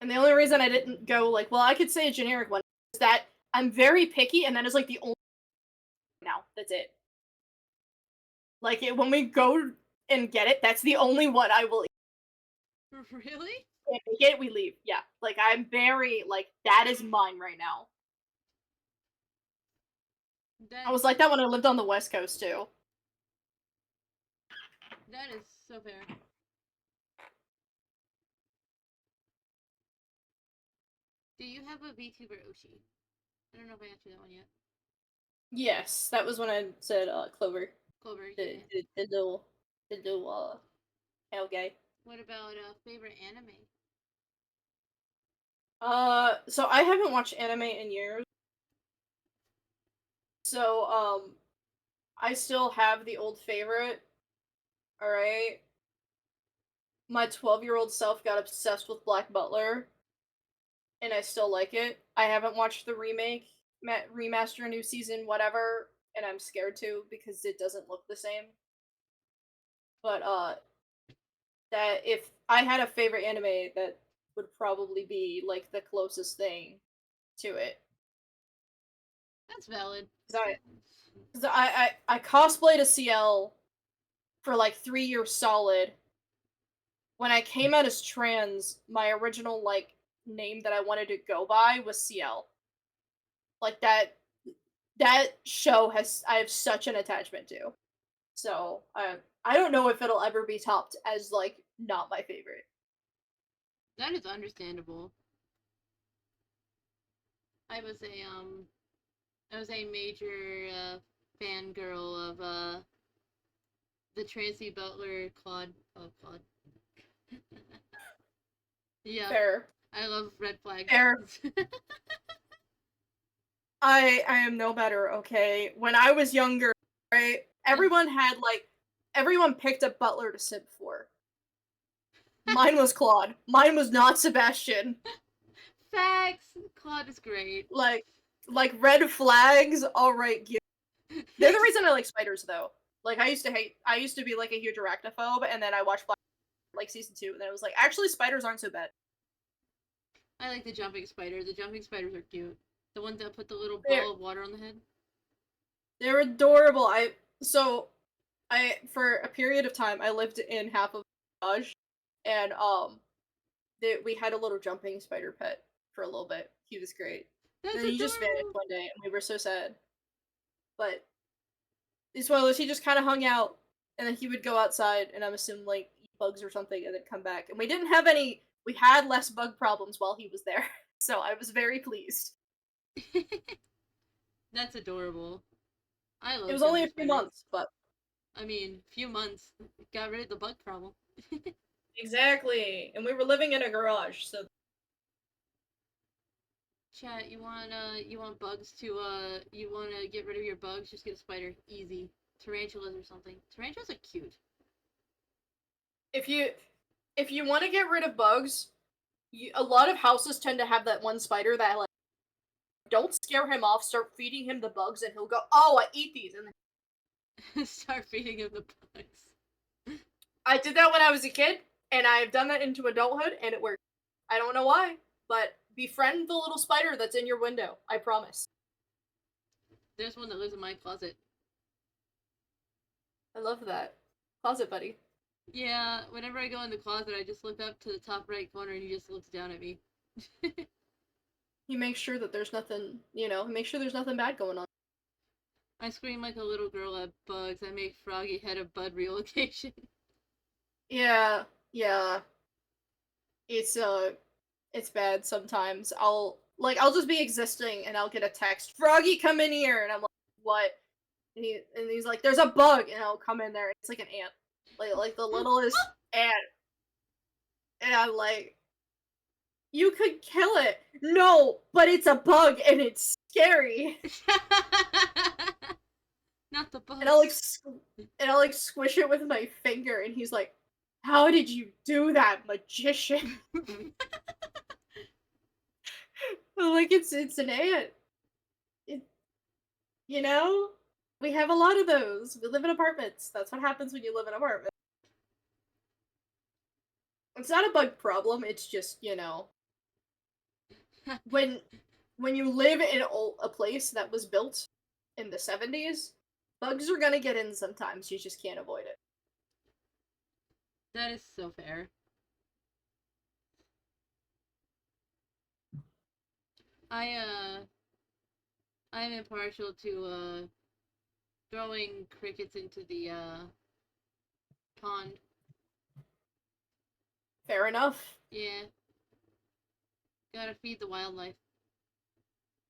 And the only reason I didn't go like, well, I could say a generic one is that I'm very picky, and that is like the only now. That's it. Like when we go and get it, that's the only one I will eat. Really? Can't make it, we leave. Yeah. Like I'm very like that is mine right now. I That was like that when I lived on the West Coast too. that is so fair. Do you have a VTuber Oshi? I don't know if I asked you that one yet. Yes, that was when I said Clover. Clover, The yeah. the, the little the little hell guy. What about favorite anime? So I haven't watched anime in years. So I still have the old favorite. All right. My 12-year-old self got obsessed with Black Butler, and I still like it. I haven't watched the remake, remaster, new season, whatever, and I'm scared to because it doesn't look the same. But that if I had a favorite anime, that would probably be like the closest thing to it. That's valid. 'Cause I cosplayed a CL for like 3 years solid. When I came out as trans, my original like name that I wanted to go by was CL. Like that show has I have such an attachment to. So I don't know if it'll ever be topped as like not my favorite. That is understandable. I was a I was a major fangirl of the Tracy Butler Claude. Oh, Claude. Yeah, Fair. I love red flags. Fair. I am no better, okay? When I was younger, right, everyone picked a butler to simp for. Mine was Claude. Mine was not Sebastian. Facts. Claude is great. Like red flags, alright, they're the reason I like spiders though. Like I used to be like a huge arachnophobe, and then I watched like season 2, and then I was like, actually spiders aren't so bad. I like the jumping spiders. The jumping spiders are cute. The ones that put the little They're ball of water on the head. they're adorable. I for a period of time I lived in half of Dodge, and we had a little jumping spider pet for a little bit. He was great. That's And then he just vanished adorable. one day, and we were so sad. But it's one of those, he just kind of hung out, and then he would go outside, and I'm assuming like eat bugs or something, and then come back. And we didn't have any. We had less bug problems while he was there, so I was very pleased. That's adorable. I It love was only jumping a few spiders. months, but I mean, few months got rid of the bug problem. exactly. And we were living in a garage, so Chat, you want bugs to you wanna get rid of your bugs, just get a spider. Easy. Tarantulas or something. Tarantulas are cute. if you want to get rid of bugs, a lot of houses tend to have that one spider that like don't scare him off. Start feeding him the bugs, and he'll go, "Oh, I eat these." And Start feeding him the bugs. I did that when I was a kid, and I've done that into adulthood, and it worked. I don't know why, but befriend the little spider that's in your window. I promise. There's one that lives in my closet. I love that. Closet buddy. Yeah, whenever I go in the closet, I just look up to the top right corner and he just looks down at me. He makes sure that there's nothing, make sure there's nothing bad going on. I scream like a little girl at bugs. I make Froggy head of bud relocation. Yeah, yeah. It's bad sometimes. I'll just be existing and I'll get a text, Froggy, come in here, and I'm like, what? And he's like, there's a bug, and I'll come in there. It's like an ant, like the littlest ant, and I'm like, you could kill it. No, but it's a bug and it's scary. Not the bugs. And I'll like squish it with my finger, and he's like, how did you do that, magician? Like it's an ant. It, you know, we have a lot of those. We live in apartments. That's what happens when you live in an apartment. It's not a bug problem. It's just when you live in a place that was built in the 70s, bugs are gonna get in sometimes. You just can't avoid it. That is so fair. I I'm impartial to throwing crickets into the pond. Fair enough. Yeah, gotta feed the wildlife.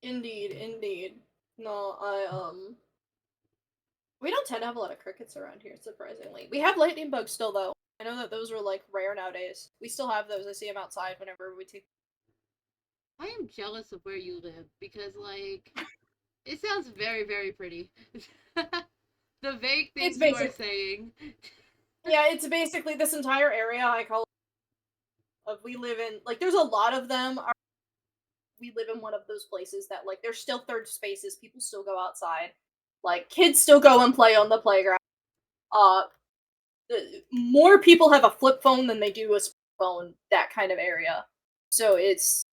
Indeed, indeed. No, we don't tend to have a lot of crickets around here, surprisingly. We have lightning bugs still, though. I know that those are like rare nowadays. We still have those. I see them outside whenever we take. I am jealous of where you live because like it sounds very very pretty. The vague It's things you are basic. saying. Yeah, it's basically this entire area. I call. Of we live in like there's a lot of them. We live in one of those places that like there's still third spaces. People still go outside. Like kids still go and play on the playground. Uh, more people have a flip phone than they do a phone. That kind of area. So it's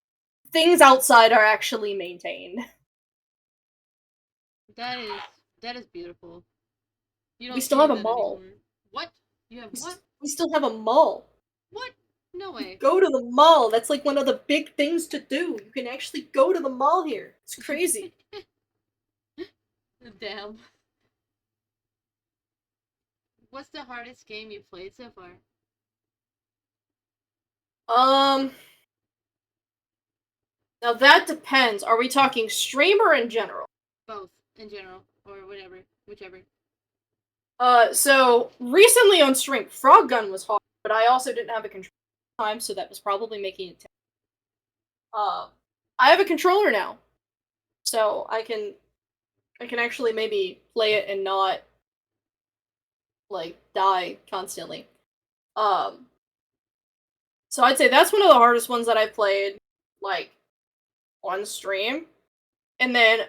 things outside are actually maintained. That is that is beautiful. You We don't still see have a that mall. anymore. What? You have what? We still have a mall. What? No way. Go to the mall. That's like one of the big things to do. You can actually go to the mall here. It's crazy. Damn. What's the hardest game you played so far? Um, Now that depends. Are we talking streamer in general? Both, in general, or whatever, whichever. So recently on stream, Frog Gun was hard, but I also didn't have a controller at the time, so that was probably making it. Uh, I have a controller now, so I can actually maybe play it and not like die constantly. Um, so I'd say that's one of the hardest ones that I played, like on stream, and then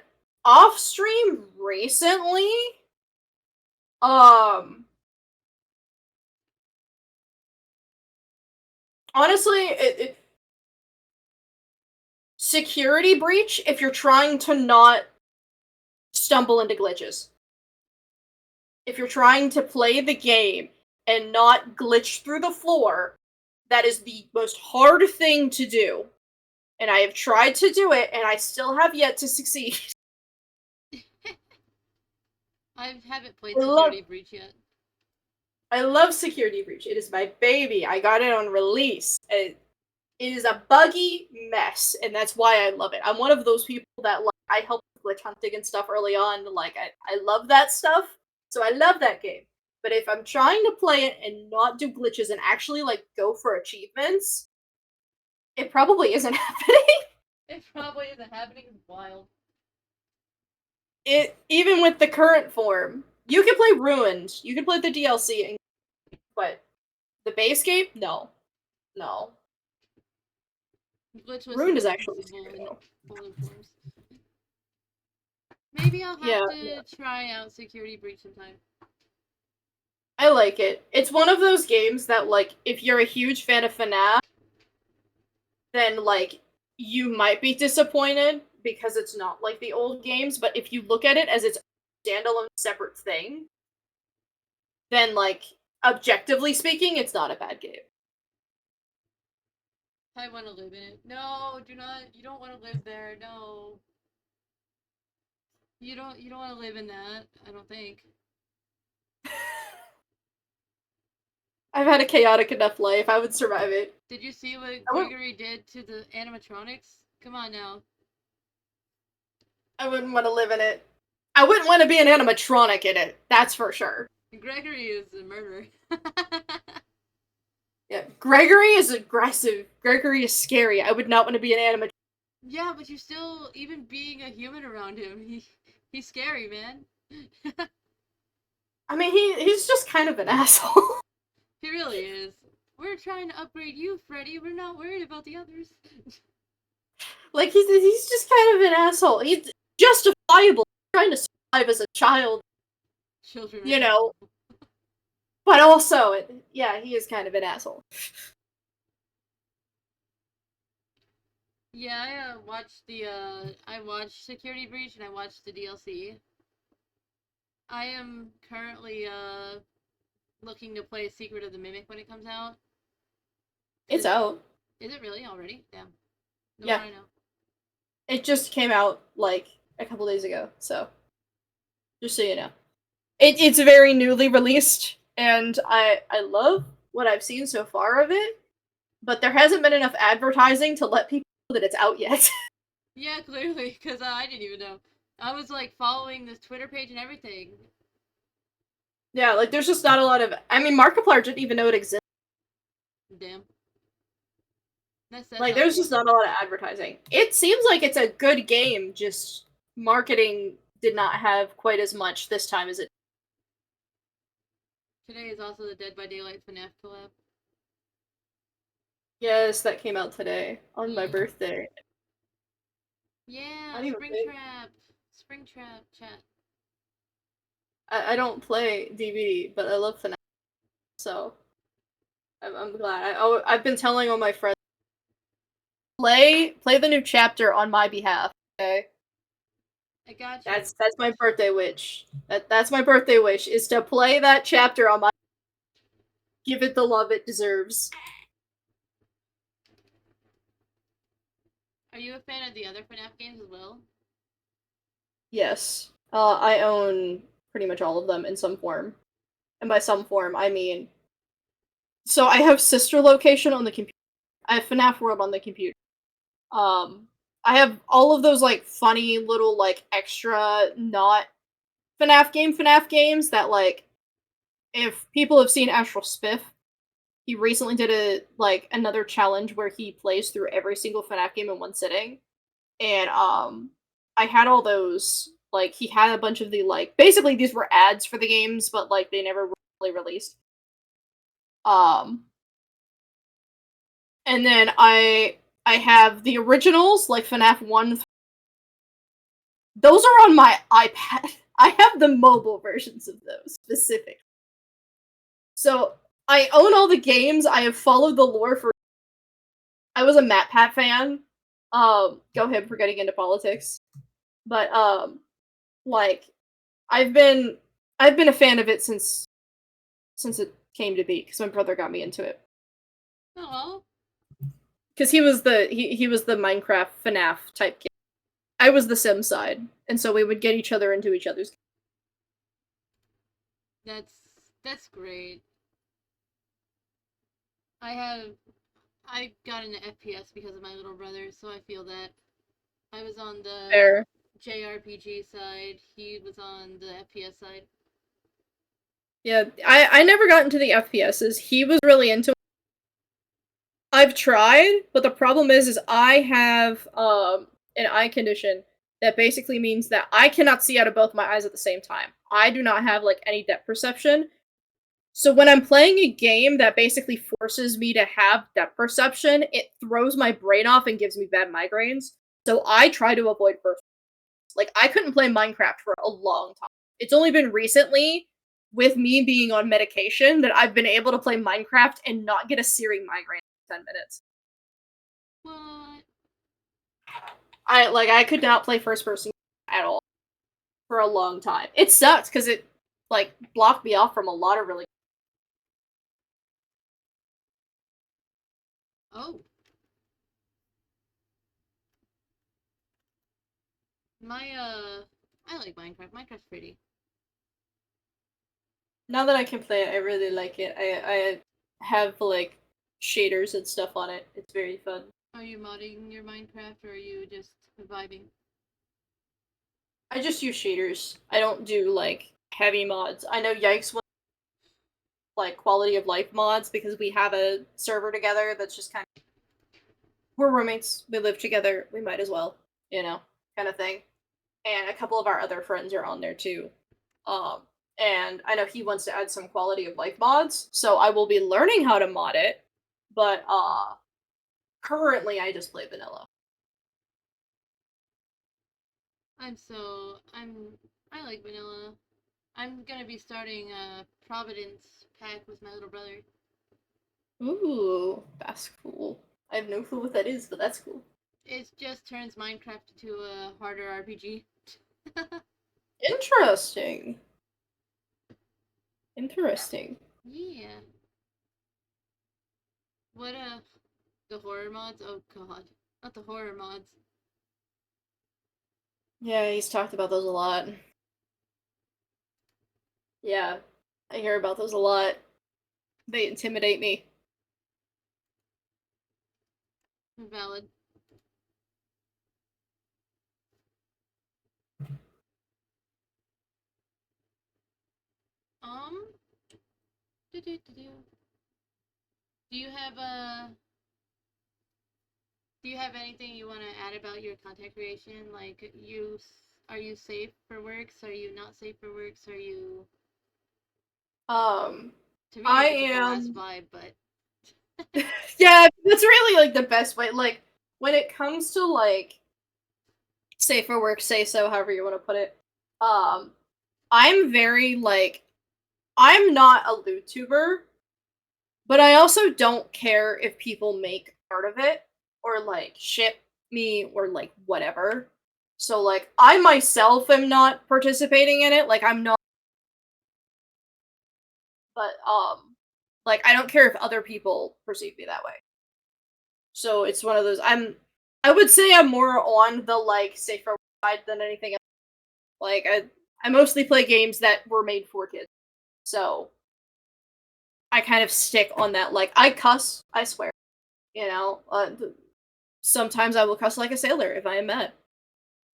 off stream recently. Um, Honestly, security breach if you're trying to not stumble into glitches. If you're trying to play the game and not glitch through the floor, that is the most hard thing to do. And I have tried to do it, and I still have yet to succeed. I haven't played I love Security Breach yet. I love Security Breach. It is my baby. I got it on release. It is a buggy mess, and that's why I love it. I'm one of those people that like I help with glitch hunting and stuff early on. Like I love that stuff, so I love that game. But if I'm trying to play it and not do glitches and actually like go for achievements, it probably isn't happening. It probably isn't happening. It's wild. It even with the current form, you can play Ruined, you can play the DLC, but the base game, no, no. Glitch was Ruined is super actually usable scary in though. older forms. Maybe I'll have Yeah, to try out Security Breach sometime. I like it. It's one of those games that, like, if you're a huge fan of FNAF, then, like, you might be disappointed because it's not like the old games, but if you look at it as its standalone separate thing, then, like, objectively speaking, it's not a bad game. I want to live in it. No, do not. You don't want to live there. No. You don't. You don't want to live in that. I don't think. I've had a chaotic enough life. I would survive it. Did you see what I wouldn't, Gregory did to the animatronics? Come on now. I wouldn't want to live in it. I wouldn't want to be an animatronic in it. That's for sure. Gregory is a murderer. Yeah, Gregory is aggressive. Gregory is scary. I would not want to be an animatronic. Yeah, but you still, even being a human around him, he's scary, man. I mean, he's just kind of an asshole. He really is. We're trying to upgrade you, Freddy. We're not worried about the others. Like he's just kind of an asshole. He's justifiable trying to survive as a child, Children you are know. terrible. But also, yeah, he is kind of an asshole. Yeah, I watched Security Breach and I watched the DLC. I am currently looking to play Secret of the Mimic when it comes out. It's out. Is it really already? Damn. No Yeah, more I know. it just came out like a couple days ago. So just so you know, it's very newly released, and I love what I've seen so far of it. But there hasn't been enough advertising to let people know that it's out yet. Yeah, clearly, because I didn't even know. I was like following this Twitter page and everything. Yeah, like there's just not a lot of. I mean, Markiplier didn't even know it existed. Damn. That says Like, there's something. just not a lot of advertising. It seems like it's a good game, just marketing did not have quite as much this time as it. Today is also the Dead by Daylight FNAF collab. Yes, that came out today on my birthday. I Yeah, don't even play. Springtrap chat. I don't play DBD, but I love FNAF, so I'm glad. I've been telling all my friends play the new chapter on my behalf. Okay. I got you. That's my birthday wish. That's my birthday wish is to play that chapter on my give it the love it deserves. Are you a fan of the other FNAF games as well? Yes. I own pretty much all of them in some form. And by some form, I mean so I have Sister Location on the computer. I have FNAF World on the computer. Um I have all of those like funny little like extra not FNAF games that like if people have seen Astral Spiff, he recently did a like another challenge where he plays through every single FNAF game in one sitting. And I had all those like he had a bunch of the like basically these were ads for the games, but like they never really released. Um and then I have the originals like FNAF 1. Those are on my iPad. I have the mobile versions of those specific. So I own all the games. I have followed the lore for. I was a MatPat fan. Go ahead for getting into politics, but like I've been a fan of it since it came to be because my brother got me into it Oh, because he was the Minecraft FNAF type kid. I was the Sim side, and so we would get each other into each other's. that's that's great. I have I got into FPS because of my little brother, so I feel that I was on the Fair. JRPG side. He was on the FPS side. Yeah, I never got into the FPSs. He was really into it. I've tried, but the problem is I have an eye condition that basically means that I cannot see out of both my eyes at the same time. I do not have like any depth perception. So when I'm playing a game that basically forces me to have depth perception, it throws my brain off and gives me bad migraines. So I try to avoid first. Like I couldn't play Minecraft for a long time. It's only been recently with me being on medication that I've been able to play Minecraft and not get a searing migraine in 10 minutes. What? I could not play first person at all for a long time. It sucks cuz it like blocked me off from a lot of really Oh, my I like Minecraft. Minecraft's pretty. now that I can play it, I really like it. I have like shaders and stuff on it. It's very fun. Are you modding your Minecraft or are you just vibing? I just use shaders. I don't do like heavy mods. I know Yikes wants like quality of life mods because we have a server together that's just kind of we're roommates. We live together. We might as well, you know, kind of thing. And a couple of our other friends are on there too. Um, and I know he wants to add some quality of life mods, so I will be learning how to mod it. But currently I just play vanilla. I'm I like vanilla. I'm gonna be starting a Providence pack with my little brother. Ooh, that's cool. I have no clue what that is, but that's cool. It just turns Minecraft into a harder RPG. Interesting. Interesting. Yeah. What the horror mods? Oh god. Not the horror mods. Yeah, he's talked about those a lot. Yeah, I hear about those a lot. They intimidate me. Valid. Um do you have do you have anything you want to add about your content creation? Like are you safe for works? Are you not safe for works? Are you Um, to me I you're just like the last am. vibe, but Yeah, that's really like the best way. Like when it comes to like say for work, say so, however you want to put it. Um, I'm very like I'm not a YouTuber, but I also don't care if people make art of it or like ship me or like whatever. So like I myself am not participating in it. Like I'm not, but like I don't care if other people perceive me that way. So it's one of those I would say I'm more on the like safer side than anything else. Like I mostly play games that were made for kids. So I kind of stick on that. Like I cuss, I swear. You know, sometimes I will cuss like a sailor if I am mad.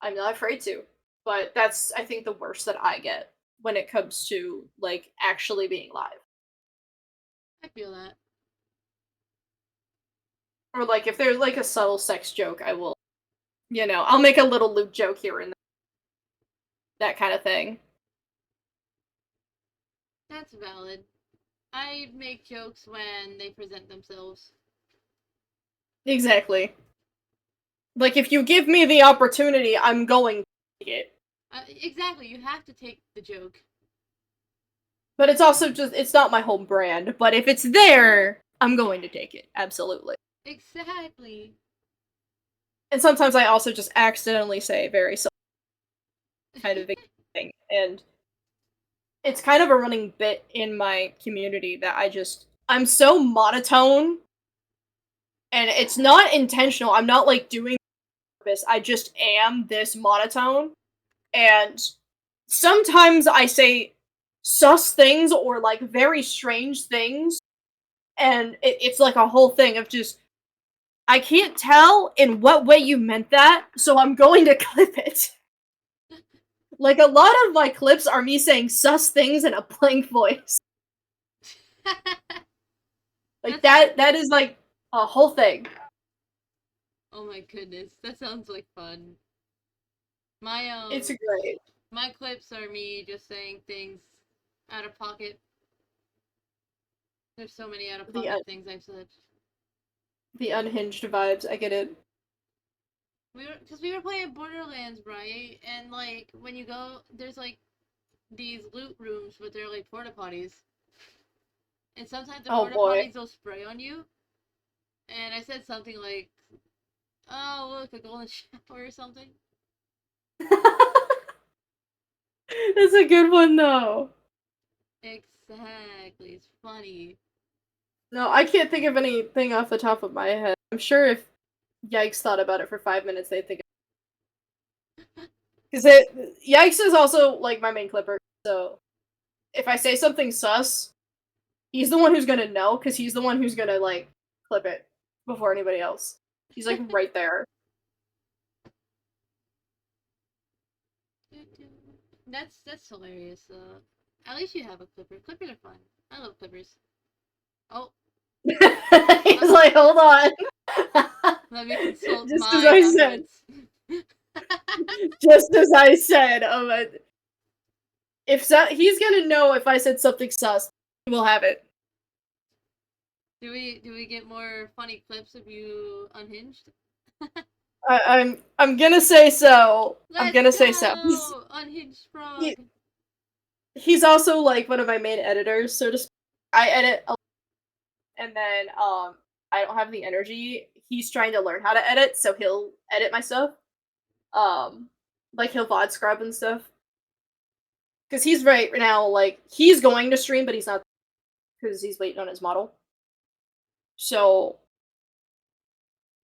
I'm not afraid to. But that's I think the worst that I get when it comes to like actually being live. I feel that. Or like if there's like a subtle sex joke, I will, I'll make a little lewd joke here and that kind of thing. That's valid. I make jokes when they present themselves. Exactly. Like if you give me the opportunity, I'm going to take it. Exactly, you have to take the joke. But it's also just it's not my home brand, but if it's there, I'm going to take it. Absolutely. Exactly. And sometimes I also just accidentally say very kind of thing. And it's kind of a running bit in my community that I'm so monotone and it's not intentional. I'm not like doing this. I just am this monotone. And sometimes I say sus things or like very strange things. And it's like a whole thing of just, I can't tell in what way you meant that, so I'm going to clip it. Like a lot of my clips are me saying sus things in a blank voice. Like That's that is like a whole thing. oh my goodness, that sounds like fun. My It's great. my clips are me just saying things out of pocket. There's so many out of The pocket things I've said. the unhinged vibes, I get it. We were playing Borderlands, right? And like when you go, there's like these loot rooms, but they're like porta potties, and sometimes the Oh porta boy. potties will spray on you. And I said something like, "Oh, look, a golden shower or something." That's a good one though. Exactly, it's funny. No, I can't think of anything off the top of my head. I'm sure if Yikes thought about it for 5 minutes, they'd think because Yikes is also like my main clipper. So if I say something sus, he's the one who's gonna know because he's the one who's gonna like clip it before anybody else. He's like right there. That's hilarious. At least you have a clipper. Clippers are fun. I love clippers. Oh, He's like, hold on. let me consult Just as my I said, documents. just as I said, he's gonna know if I said something sus, he will have it. Do we get more funny clips of you unhinged? I'm gonna say so. I'm Let's gonna say so. go, unhinged frog. He, he's also like one of my main editors, so to speak. I edit and then I don't have the energy. He's trying to learn how to edit, so he'll edit my stuff. Um like he'll VOD scrub and stuff. Cause he's right now, like he's going to stream, but he's not because he's waiting on his model. So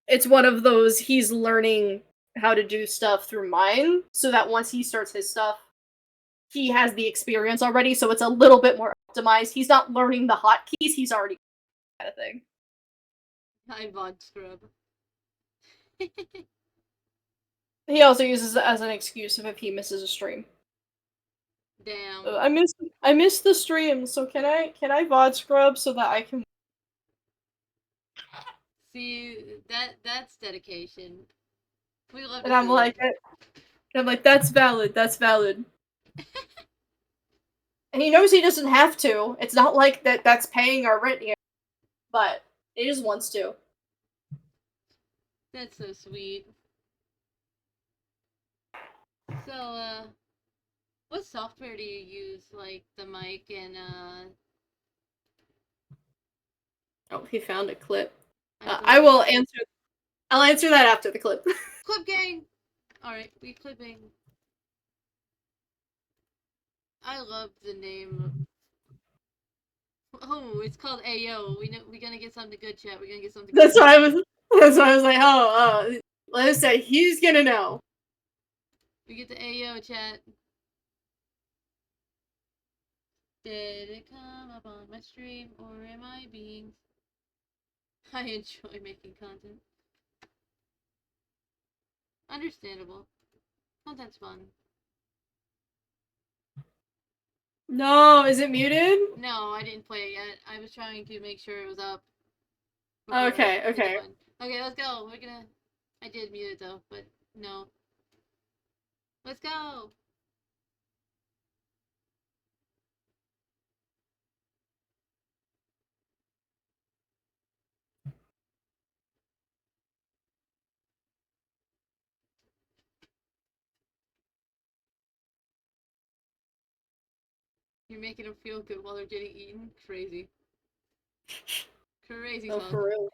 it's one of those he's learning how to do stuff through mine, so that once he starts his stuff, he has the experience already, so it's a little bit more optimized. He's not learning the hotkeys, he's already kind of thing. Hi, VOD scrub. He also uses it as an excuse if he misses a stream. Damn. I missed the stream, so can I VOD scrub so that I can. See, that's dedication. We love And to see it. I'm like, that's valid, that's valid. And he knows he doesn't have to. It's not like that's paying our rent here, but he just wants to. That's so sweet. So, what software do you use, like the mic and Oh, he found a clip. I I thought will answer. I'll answer that after the clip. Clip Gang. Alright, we clipping. I love the name. Oh, it's called Ayo. We're gonna get something good, chat. We're gonna get something That's good. why I was. That's why I was like, oh, let's say he's gonna know. We get the Ayo, chat. Did it come up on my stream, or am I being... I enjoy making content. Understandable. Content's fun. No, is it muted? No, I didn't play it yet. I was trying to make sure it was up. Okay, okay. Okay, let's go. We're gonna... I did mute it though, but no. Let's go! You're making them feel good while they're getting eaten? Crazy. Crazy No, talk. for real.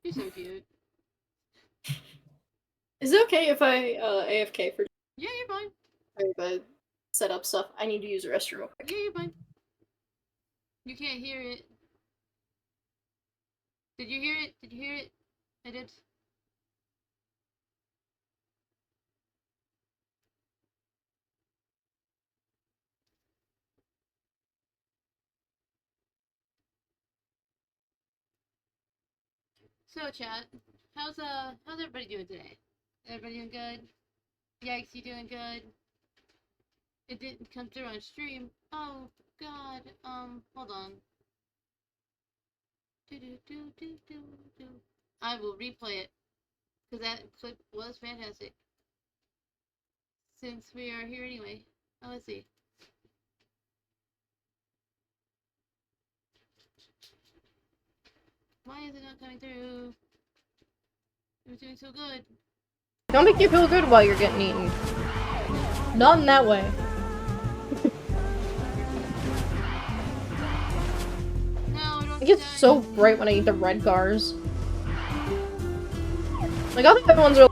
You're so cute. Is it okay if I AFK for Yeah, you're fine. the setup stuff? I need to use the restroom real quick. Yeah, you're fine. You can't hear it. Did you hear it? Did you hear it? I did. So, chat, how's everybody doing today? Everybody doing good? Yikes, you doing good? It didn't come through on stream. Oh God. Hold on. I will replay it because that clip was fantastic. Since we are here anyway. Oh, let's see. Why is it not coming through? It was doing so good. Don't make you feel good while you're getting eaten. Not in that way. No, don't. It gets so bright when I eat the red cars. Like, all the other ones are. Okay.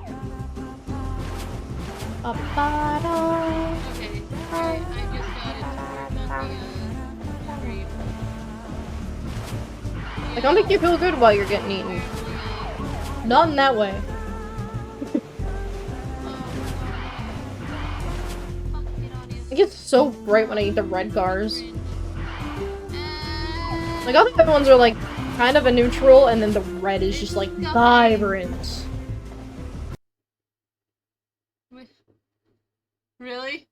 I just got it to work on the stream. Like, don't make you feel good while you're getting eaten. Not in that way. It gets so bright when I eat the red cars. Like, all the other ones are like kind of a neutral, and then the red is just like vibrant. Really?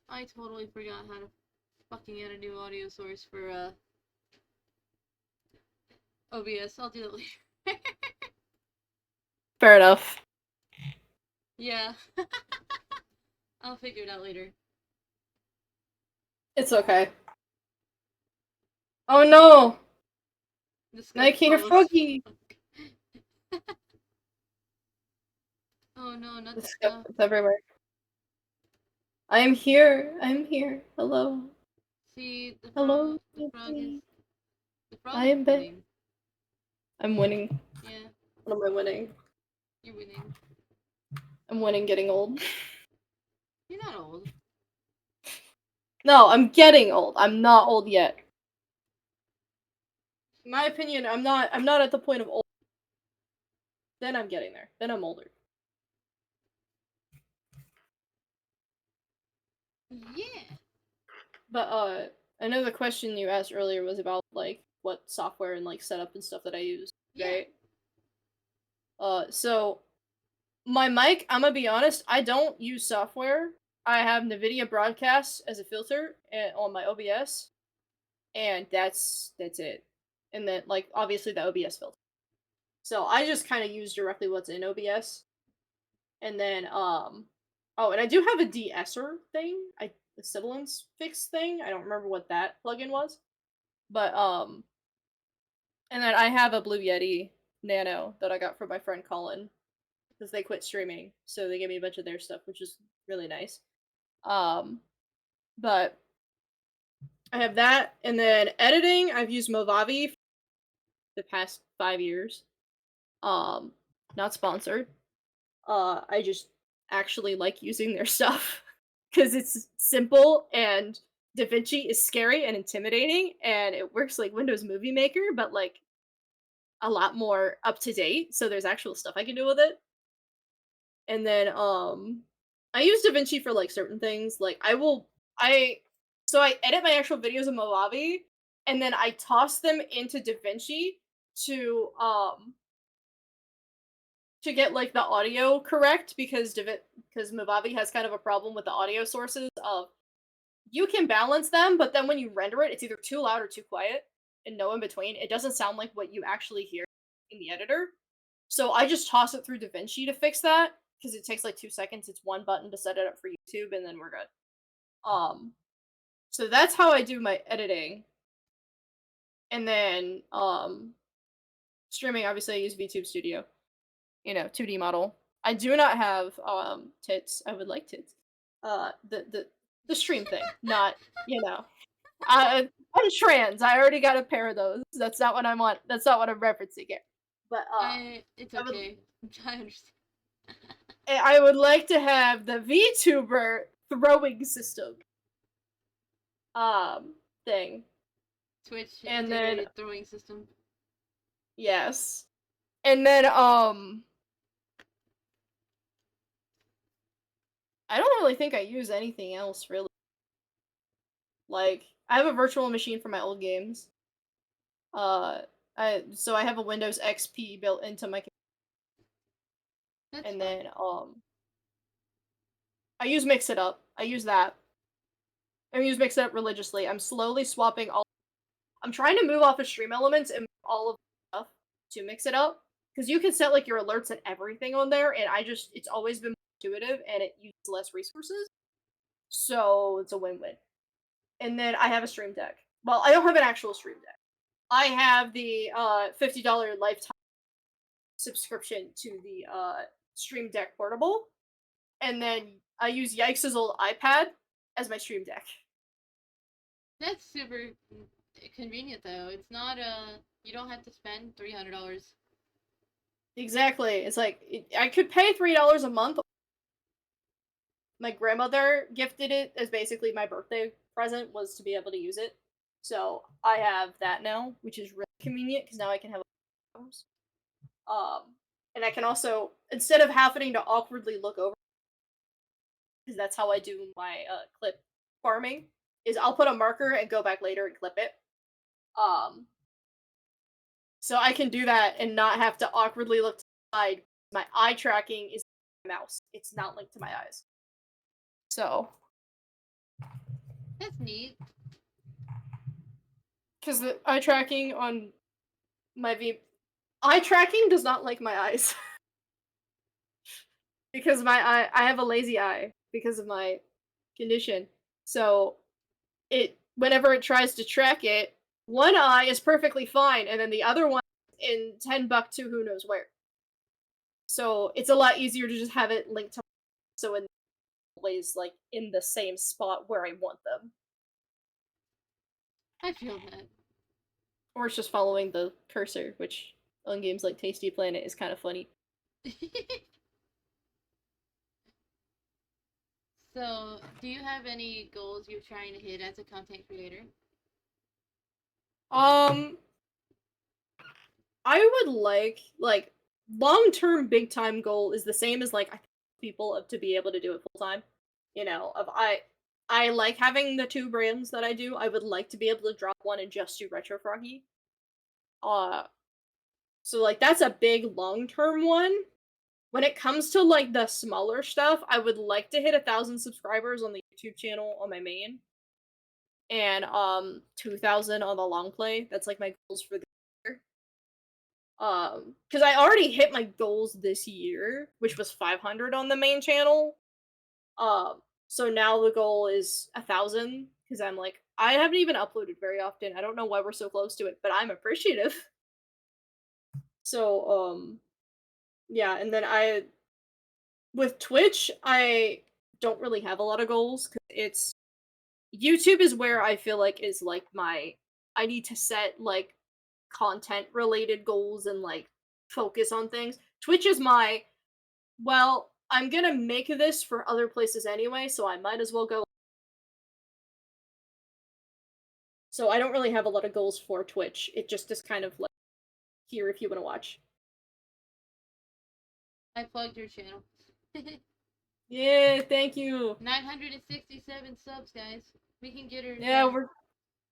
I totally forgot how to fucking add a new audio source for OBS. I'll do that later. Fair enough. Yeah. I'll figure it out later. It's okay. Oh no! This I can't hear Froggy! Oh no, not The the stuff stuff. is everywhere. I'm here. I'm here. Hello. See, the Hello. frog is... The frog I is am back. winning. I'm winning. Yeah, What am I winning? you're winning. I'm winning getting old. You're not old. No, I'm getting old. I'm not old yet. In my opinion, I'm not at the point of old. Then I'm getting there. Then I'm older. Yeah. But I know the question you asked earlier was about like what software and like setup and stuff that I use, right? So my mic, I'm gonna be honest, I don't use software. I have NVIDIA Broadcast as a filter on my OBS, and that's it. And then like obviously the OBS filter. So I just kind of use directly what's in OBS, and then Oh, and I do have a de-esser thing. The sibilance fix thing. I don't remember what that plugin was. But and then I have a Blue Yeti Nano that I got from my friend Colin because they quit streaming, so they gave me a bunch of their stuff, which is really nice. But I have that, and then editing. I've used Movavi for the past 5 years. Not sponsored. I just actually like using their stuff because it's simple and DaVinci is scary and intimidating, and it works like Windows Movie Maker, but like a lot more up to date. So there's actual stuff I can do with it. And then I use DaVinci for like certain things. Like I edit my actual videos in Movavi and then I toss them into DaVinci to to get like the audio correct because Movavi has kind of a problem with the audio sources of you can balance them, but then when you render it, it's either too loud or too quiet and no in between. It doesn't sound like what you actually hear in the editor. So I just toss it through DaVinci to fix that because it takes like 2 seconds. It's one button to set it up for YouTube, and then we're good. So that's how I do my editing. And then streaming, obviously I use VTube Studio. 2D model. I do not have tits. I would like tits. The stream thing, not I'm trans. I already got a pair of those. That's not what I want. That's not what I'm referencing here. But it's I would- okay. I understand. I would like to have the VTuber throwing system thing. Twitch And integrated then throwing system. yes. And then I don't really think I use anything else really. Like I have a virtual machine for my old games. So I have a Windows XP built into my That's and fine. then I use Mix It Up. I use that. I use Mix It Up religiously. I'm slowly swapping all. I'm trying to move off of Stream Elements and all of the stuff to Mix It Up because you can set like your alerts and everything on there, and it's always been intuitive and it uses less resources, so it's a win-win. And then I have a Stream Deck. Well, I don't have an actual Stream Deck. I have the $50 lifetime subscription to the Stream Deck Portable, and then I use Yikes' old iPad as my Stream Deck. That's super convenient though. It's not you don't have to spend $300. Exactly. It's like I could pay $3 a month. My grandmother gifted it as basically my birthday present was to be able to use it. So I have that now, which is really convenient because now I can have and I can also instead of having to awkwardly look over because that's how I do my clip farming is I'll put a marker and go back later and clip it. So I can do that and not have to awkwardly look to the side. My eye tracking is my mouse. It's not linked to my eyes. So That's neat. because the eye tracking on my eye tracking does not like my eyes. Because I have a lazy eye because of my condition. So it whenever it tries to track it, one eye is perfectly fine, and then the other one in 10 buck to who knows where. So it's a lot easier to just have it linked to so it's always like in the same spot where I want them. I feel that. Or it's just following the cursor, which on games like Tasty Planet is kind of funny. So, do you have any goals you're trying to hit as a content creator? I would like long-term big time goal is the same as like I think people to be able to do it full time. I like having the two brands that I do. I would like to be able to drop one and just do Retro Froggy. So like that's a big long-term one. When it comes to like the smaller stuff, I would like to hit 1,000 subscribers on the YouTube channel on my main. And 2,000 on the long play. That's like my goals for the year. Because I already hit my goals this year, which was 500 on the main channel. So now the goal is 1,000 because I'm like, I haven't even uploaded very often. I don't know why we're so close to it, but I'm appreciative. So, yeah, and then with Twitch, I don't really have a lot of goals 'cause it's YouTube is where I feel like is like I need to set like content related goals and like focus on things. Twitch is well, I'm gonna make this for other places anyway, so I might as well go. So I don't really have a lot of goals for Twitch. It just is kind of like here if you want to watch. I plugged your channel. Yeah, thank you. 967 subs, guys. We can get her. Yeah,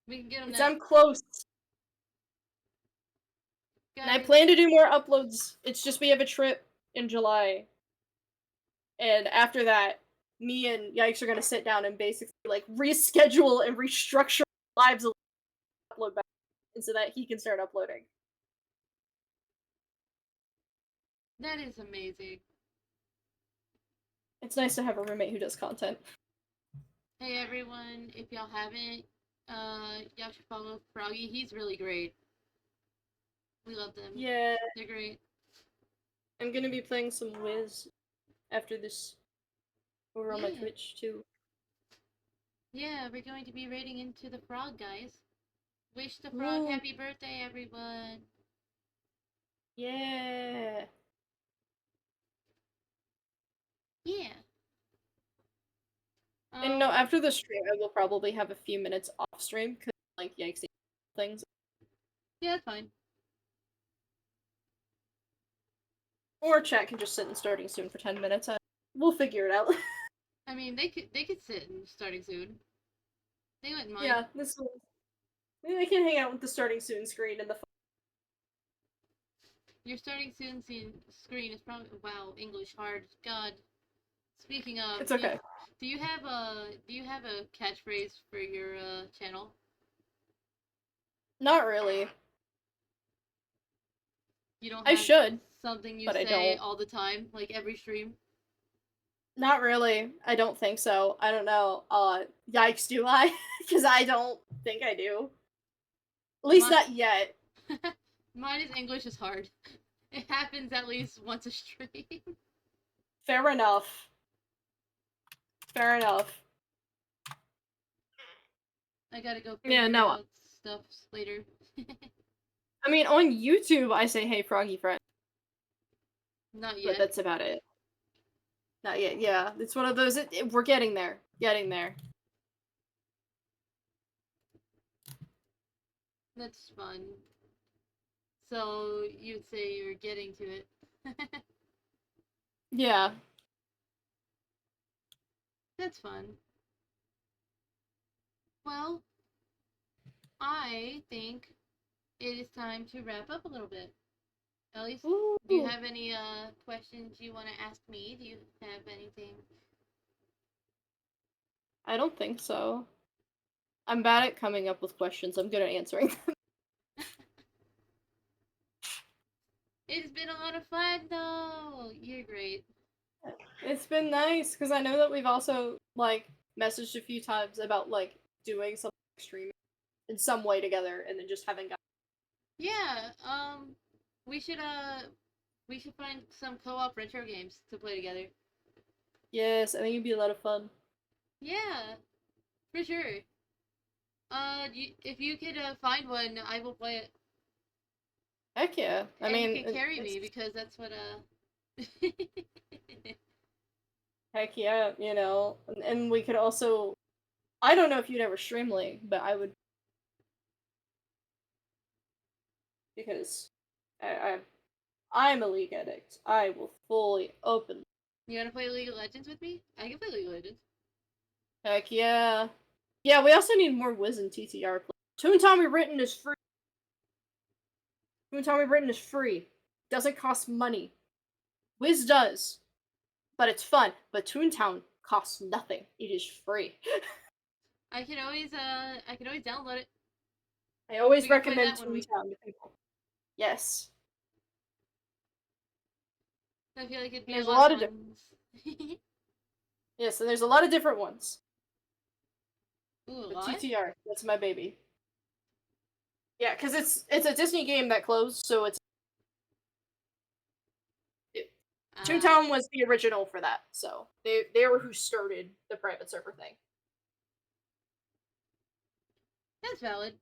we can get them. I'm close. Guys, And I plan to do more uploads. It's just we have a trip in July. And after that, me and Yikes are gonna sit down and basically like reschedule and restructure lives a upload back and so that he can start uploading. that is amazing. It's nice to have a roommate who does content. Hey everyone, if y'all haven't, y'all should follow Froggy. He's really great. We love them. Yeah. They're great. I'm gonna be playing some Wiz after this over on my Yeah. Twitch too. Yeah, we're going to be raiding into the frog, guys. Wish the frog Ooh. happy birthday, everyone. Yeah. Yeah. And no, after the stream, I will probably have a few minutes off stream because like Yikes things. Yeah, that's fine. Or chat can just sit in starting soon for 10 minutes. We'll figure it out. I mean, they could sit and starting soon. They wouldn't mind. Yeah, maybe I can hang out with the starting soon screen and the. Your starting soon screen is probably English hard. God. Speaking of, It's okay. Do you have a catchphrase for your channel? Not really. You don't. I should. Something you but I say don't. all the time, like every stream. Not really. I don't think so. I don't know. Yikes, do I? Because I don't think I do. At least not yet. Mine is English is hard. It happens at least once a stream. Fair enough. Fair enough. I gotta go Yeah, figure no. out stuff later. I mean, on YouTube, I say, "Hey, Froggy friend." Not yet. But that's about it. Not yet. Yeah, it's one of those. We're getting there. Getting there. That's fun. So you'd say you're getting to it. Yeah. That's fun. Well, I think it is time to wrap up a little bit. At least, Ooh. do you have any questions you want to ask me? Do you have anything? I don't think so. I'm bad at coming up with questions. I'm good at answering them. It's been a lot of fun, though. You're great. It's been nice because I know that we've also like messaged a few times about like doing something streaming in some way together, and then just haven't got. Yeah. We should find some co-op retro games to play together. Yes, I think it'd be a lot of fun. Yeah, for sure. If you could find one, I will play it. Heck yeah! I mean, you can carry me because that's what Heck yeah, you know, and we could also. I don't know if you'd ever stream League, but I would. Because I'm a League addict. I will fully open. You wanna play League of Legends with me? I can play League of Legends. Heck yeah. Yeah, we also need more Wiz and TTR. Toon Tommy Written is free. Toon Tommy Written is free. Doesn't cost money. Wiz does. But it's fun. But Toontown costs nothing. It is free. I can always download it. I always We can play recommend that when we- Toontown to people. Yes. I feel like it'd be There's a lot of fun. Yeah, so there's a lot of different ones. Ooh, a But lot? TTR, that's my baby. Yeah, because it's a Disney game that closed, so it's Toontown was the original for that, so they were who started the private server thing. That's valid.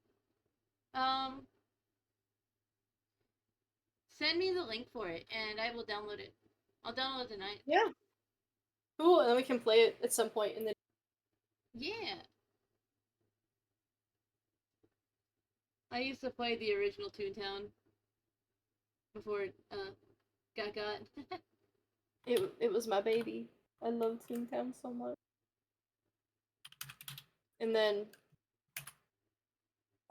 Um, send me the link for it, and I will download it. I'll download it tonight. Yeah. Cool, and then we can play it at some point in the. Yeah. I used to play the original Toontown before it got. It was my baby. I love Toontown so much. And then,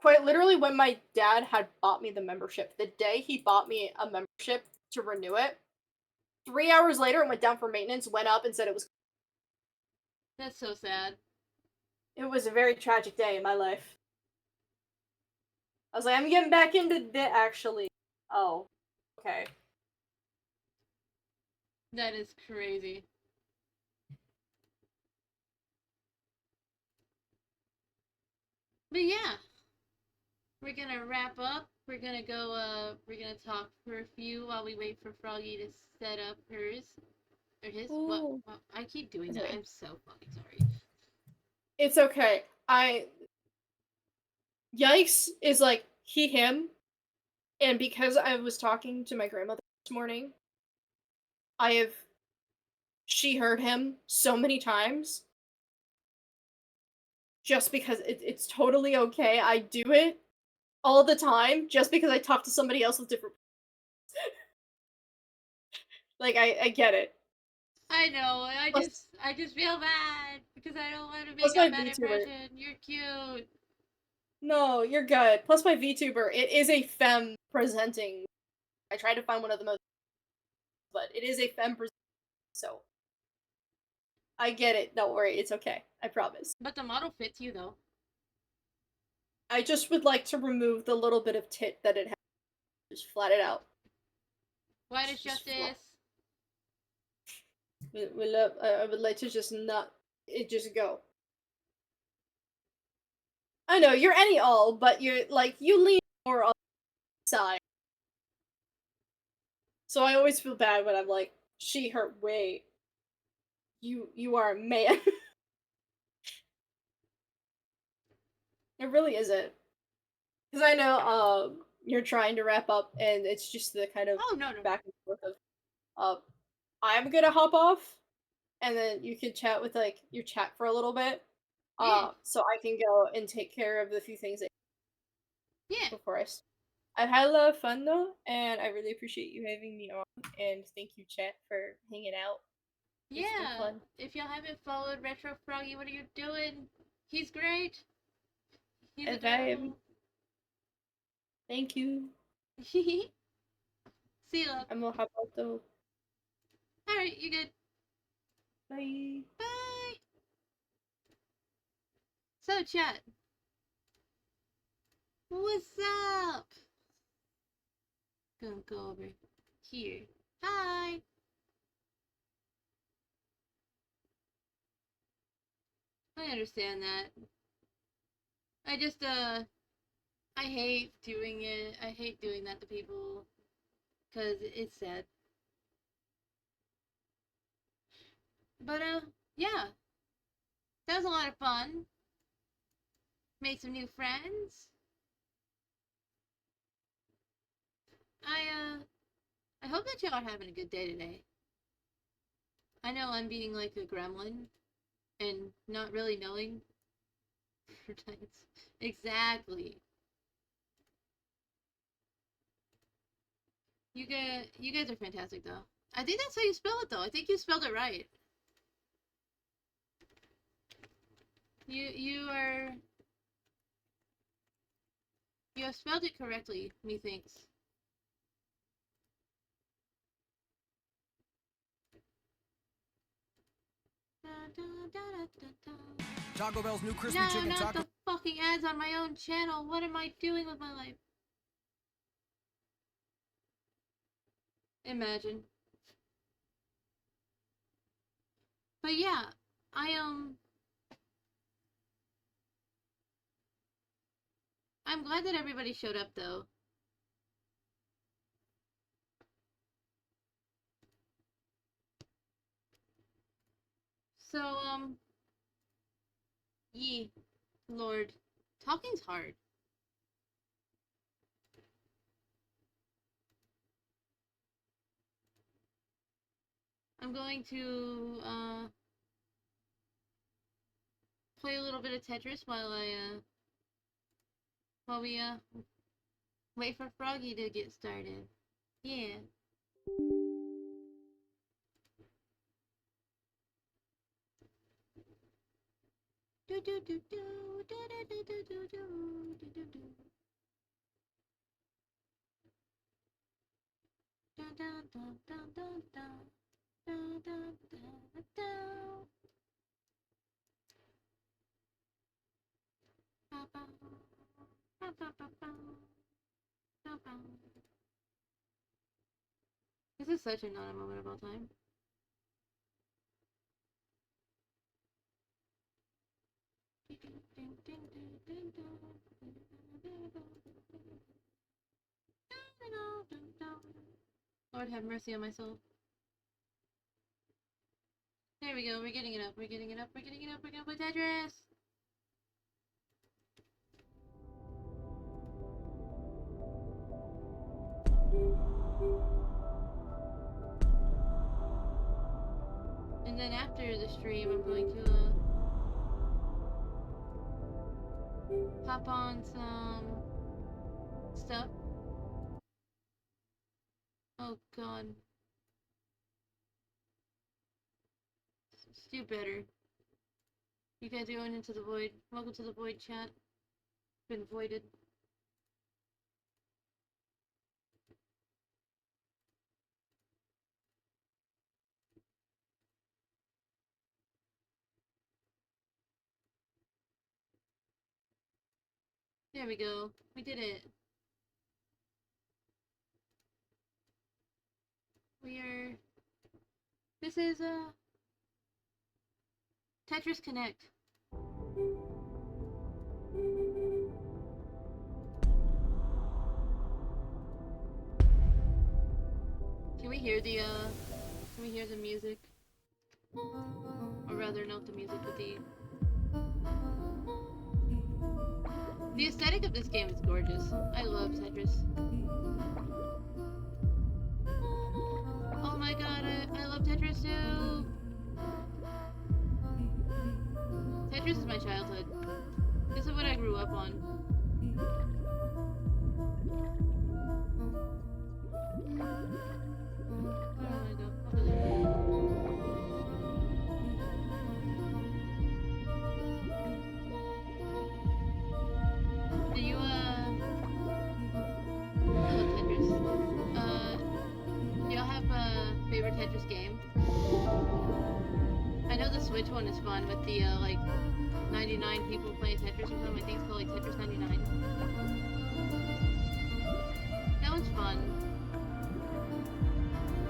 quite literally, when my dad had bought me the membership, the day he bought me a membership to renew it, 3 hours later, it went down for maintenance, went up, and said it was. That's so sad. It was a very tragic day in my life. I was like, I'm getting back into this, actually. Oh, okay. That is crazy. But yeah, we're gonna wrap up. We're gonna go. We're gonna talk for a few while we wait for Froggy to set up hers or his. What? Ooh. I keep doing that. Okay. I'm so fucking sorry. It's okay. Yikes is like he, him, and because I was talking to my grandmother this morning, I have she heard him so many times just because it's totally okay. I do it all the time just because I talk to somebody else with different. Like I get it. I know. Plus, I just feel bad because I don't want to plus make a my bad VTuber. impression. You're cute. No, you're good. Plus my VTuber, it is a femme presenting. I tried to find one of the most, but it is a femme presenting. So I get it. Don't worry, it's okay. I promise. But the model fits you though. I just would like to remove the little bit of tit that it has. Just flat it out. White is Just flat. justice. We love. I would like to just not. It just go. I know you're any all, but you're like you lean more on the side. So I always feel bad when I'm like, she, her. Wait, you are a man. It really isn't. Because I know you're trying to wrap up, and it's just the kind of Oh no. back and forth of I'm gonna hop off, and then you can chat with like your chat for a little bit. Yeah. So I can go and take care of the few things Yeah. before I've had a lot of fun though, and I really appreciate you having me on, and thank you chat for hanging out. It's been Yeah. fun. If y'all haven't followed Retro Froggy, what are you doing? He's great. He's And adorable. thank you. See you. Love. I'm gonna hop out though. Alright, you good. Bye. Bye. So, chat. What's up? Gonna go over here. Hi. I understand that. I just, I hate doing it. I hate doing that to people. Because it's sad. But, yeah. That was a lot of fun. Made some new friends. I hope that y'all are having a good day today. I know I'm being like a gremlin and not really knowing. Exactly. You guys are fantastic though. I think that's how you spell it though. I think you spelled it right. You have spelled it correctly, methinks. Taco Bell's new crispy No, chicken not taco. the fucking ads on my own channel. What am I doing with my life? Imagine. But yeah, I'm glad that everybody showed up though. So, ye, Lord, talking's hard. I'm going to, play a little bit of Tetris while we, wait for Froggy to get started. Yeah. Do do do do do do do do do do do do. Da da da da da da da da da da. Ba ba ba ba ba ba ba ba. This is such a not a moment of all time. Lord have mercy on my soul. There we go, we're getting it up, we're getting it up, we're getting it up, we're gonna play Tetris! And then after the stream, I'm going to pop on some stuff. Oh god. Do better. You guys are going into the void. Welcome to the void chat. Been voided. There we go. We did it. This is Tetris Connect. Can we hear the music? Or rather, not the music, but the aesthetic of this game is gorgeous. I love Tetris. Oh my god, I love Tetris too! Tetris is my childhood. This is what I grew up on. Where do I go? Over there. Do you, I love Tetris. Do y'all have a favorite Tetris game? I know the Switch one is fun with the, like, 99 people playing Tetris or something. I think it's called, like, Tetris 99. That one's fun.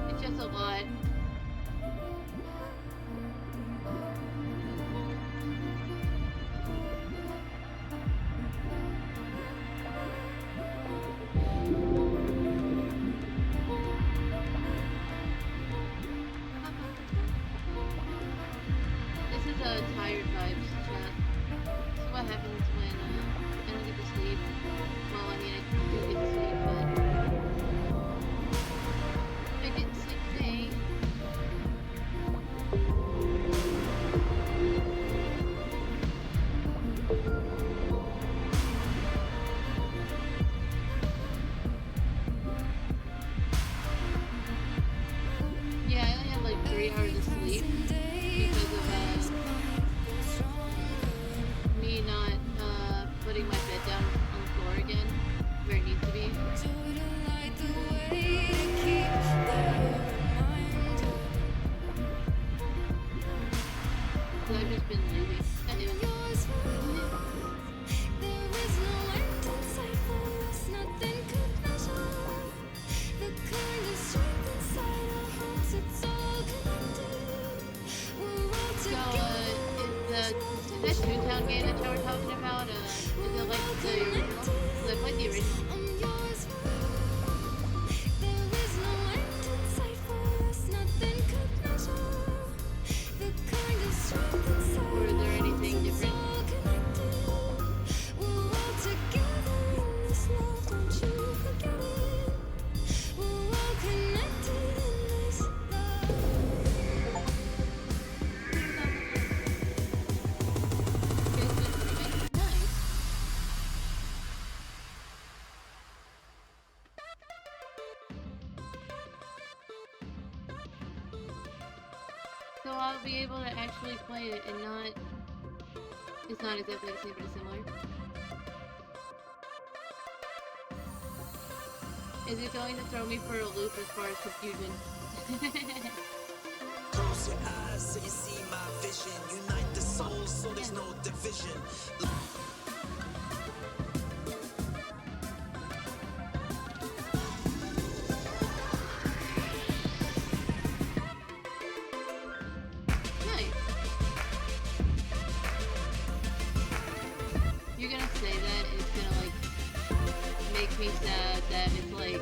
It's just a lot. This is a tired vibes chat. This is what happens when I don't get to sleep. Well, I mean, I do get to sleep, but I didn't sleep today. Yeah, I only had like 3 hours of sleep because of me not putting my bed down on the floor again where it needs to be. So I've just been lazy. So That Toontown game that y'all were talking about, is it like the original? 'Cause I played the original. Or is there anything different? Nice. So I'll be able to actually play it and not... It's not exactly the same, but it's similar. Is it going to throw me for a loop as far as confusion? Close your eyes so you see my vision. Unite the souls so there's no division. Nice. You're gonna say that and it's gonna like make me sad that it's like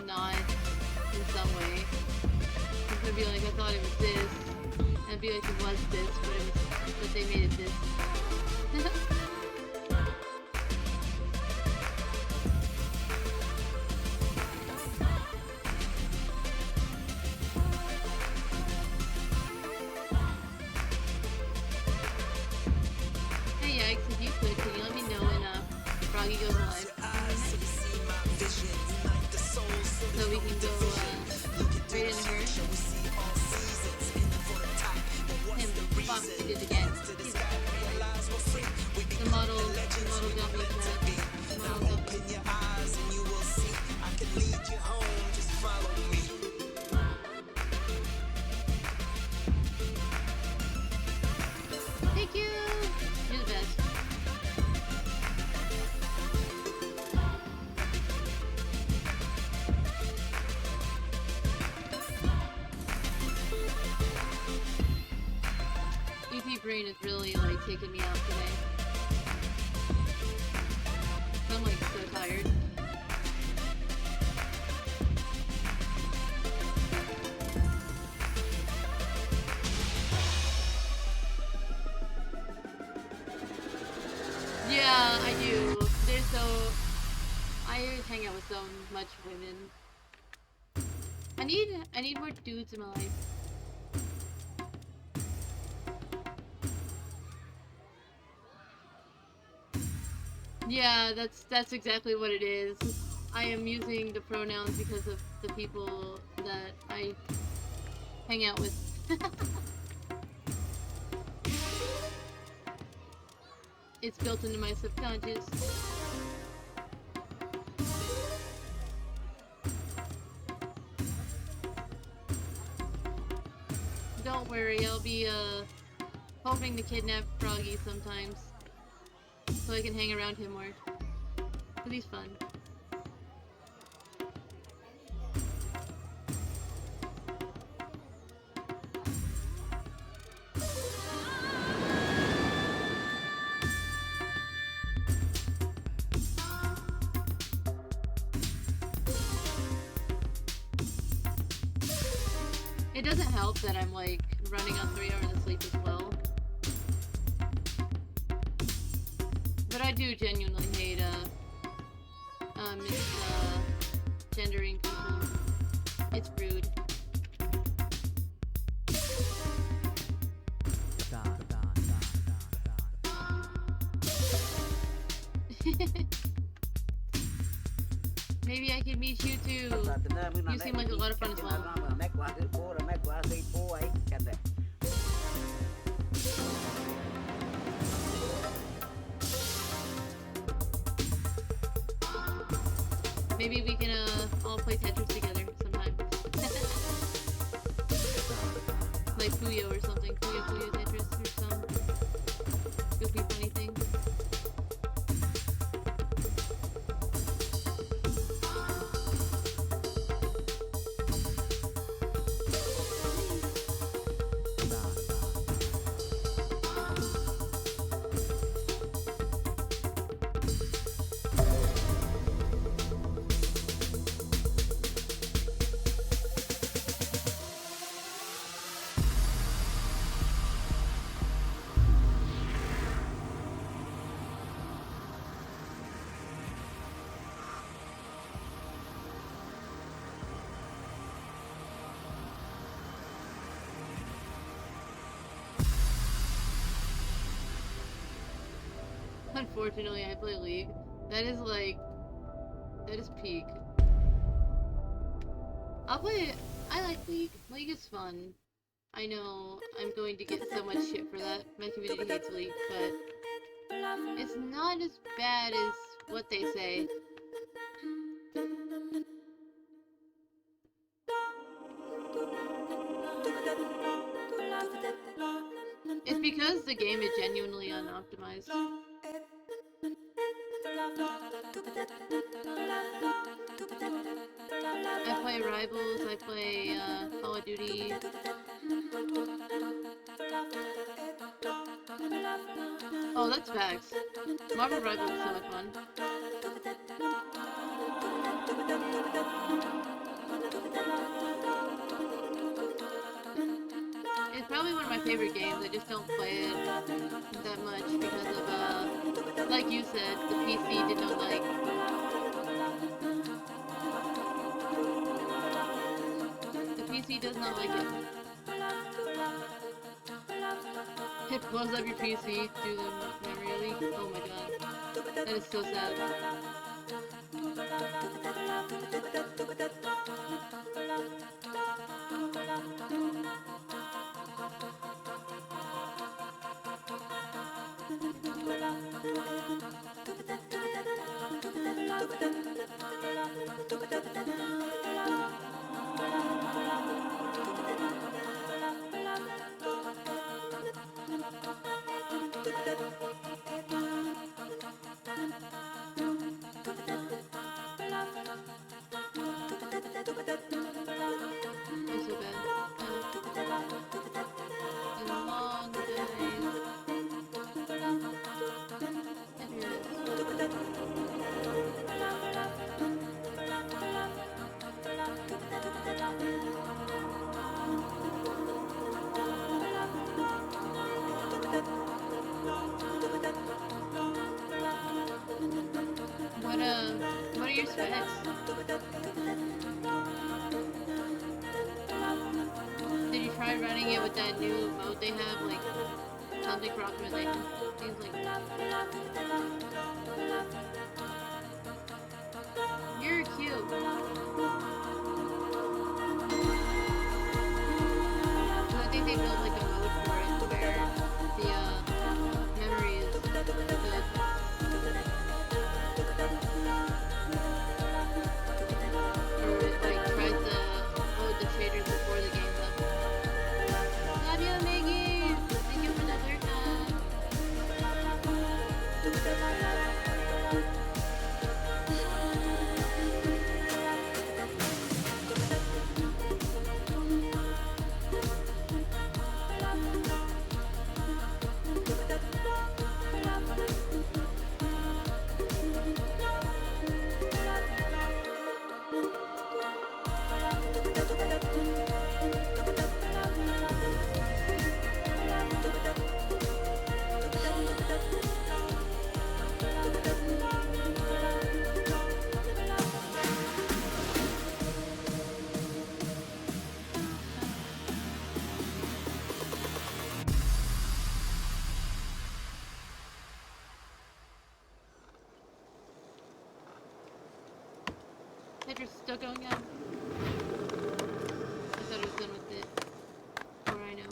not in some way. It's gonna be like I thought it was this, and I'd be like it was this, but they made it this. Hey Yikes, if you could you let me know when Froggy goes live? So we can go right into her. Him, Fox did it again. The model got me that. The model got me. Thank you! You're the best. EP Brain is really like taking me out today. I'm like so tired. Yeah, I do. I hang out with so much women. I need more dudes in my life. Yeah, that's exactly what it is. I am using the pronouns because of the people that I hang out with. It's built into my subconscious. Don't worry, I'll be hoping to kidnap Froggy sometimes. So I can hang around him more. 'Cause he's fun. It doesn't help that I'm like running on 3 hours of sleep as well. But I do genuinely hate gendering people. It's rude. Maybe I could meet you too. You seem like a lot of fun as well. Maybe we can all play Tetris together sometime. Like Puyo or something. Puyo Tetris or some goofy funny thing. Unfortunately, I play League. That is like, that is peak. I'll play. I like League. League is fun. I know I'm going to get so much shit for that. My community hates League, but it's not as bad as what they say. It's because the game is genuinely unoptimized. I play Rivals, I play Call of Duty. Oh, that's facts. Marvel Rivals is so much fun. It's probably one of my favorite games. I just don't play it that much because of, like you said, the PC did not like. The PC does not like it. It blows up your PC through the memory leak. Oh my god. That is so sad. It's so bad. And long days. What are your specs? Did you try running it with that new mode they have, like something for optimization? Seems like you're cute. So I think they built like a mode for it where the memory is good. Or it like tries to load the shaders before the game's up. Nadia Maggie! Thank you for the third time. Tetris is still going on? I thought it was done with it. Or I know.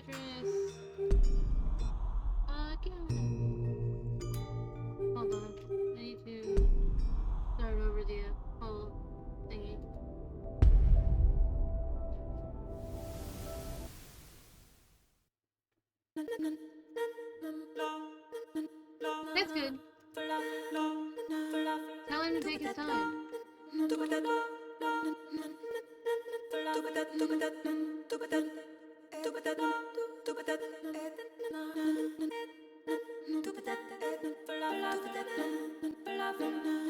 Tetris. Again. Hold on. I need to start over the whole thingy. That's good. Tell him to take his time.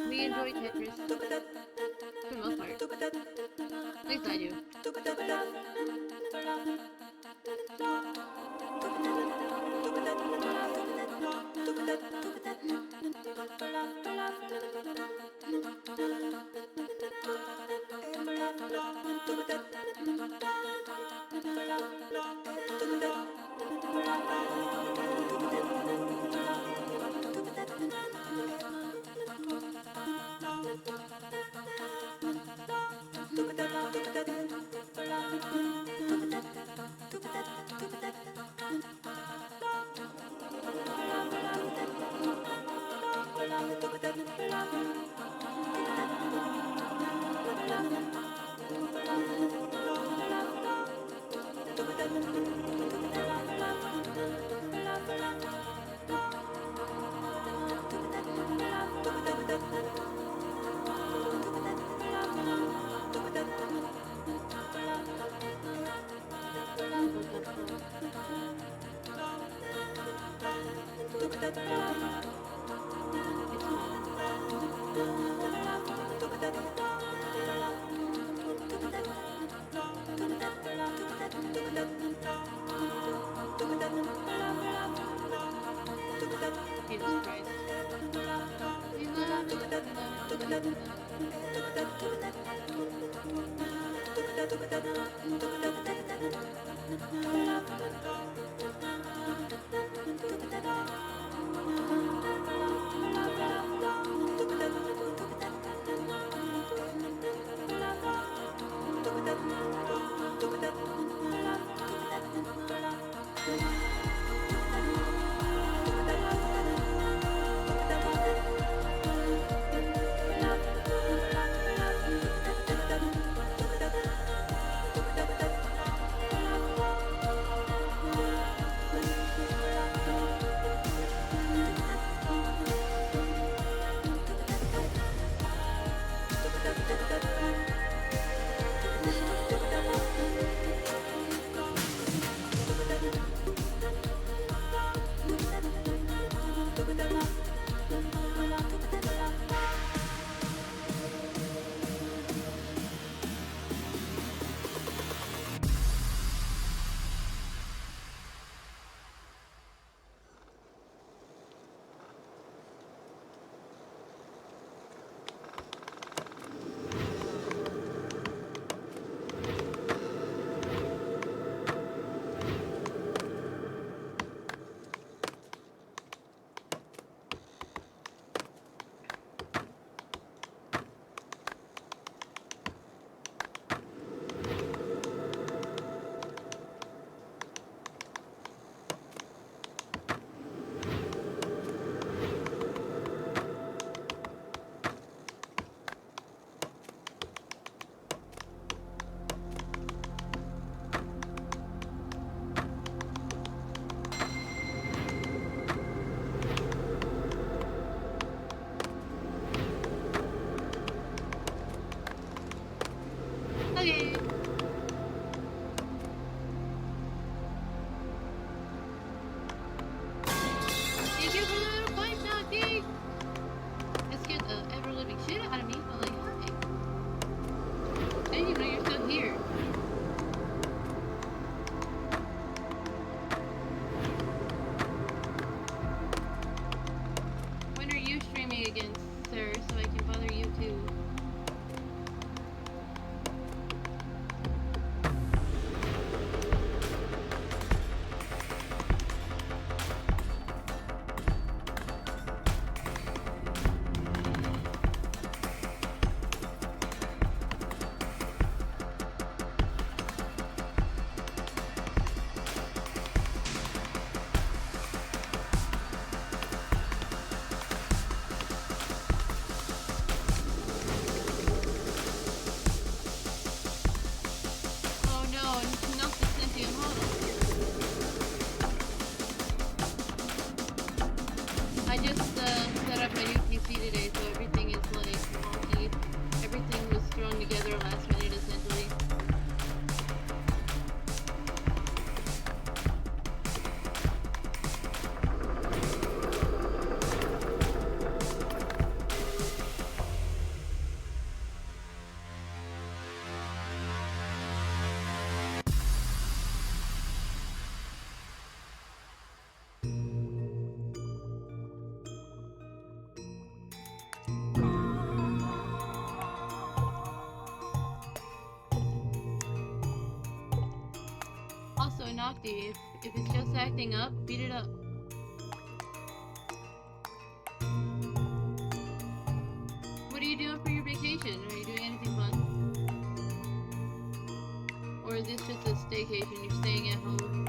We enjoy Tetris. For the most part. At least I do. Jesus Christ. We love you, we love you, we love you. Nocti, if it's just acting up, beat it up. What are you doing for your vacation? Are you doing anything fun? Or is this just a staycation? You're staying at home?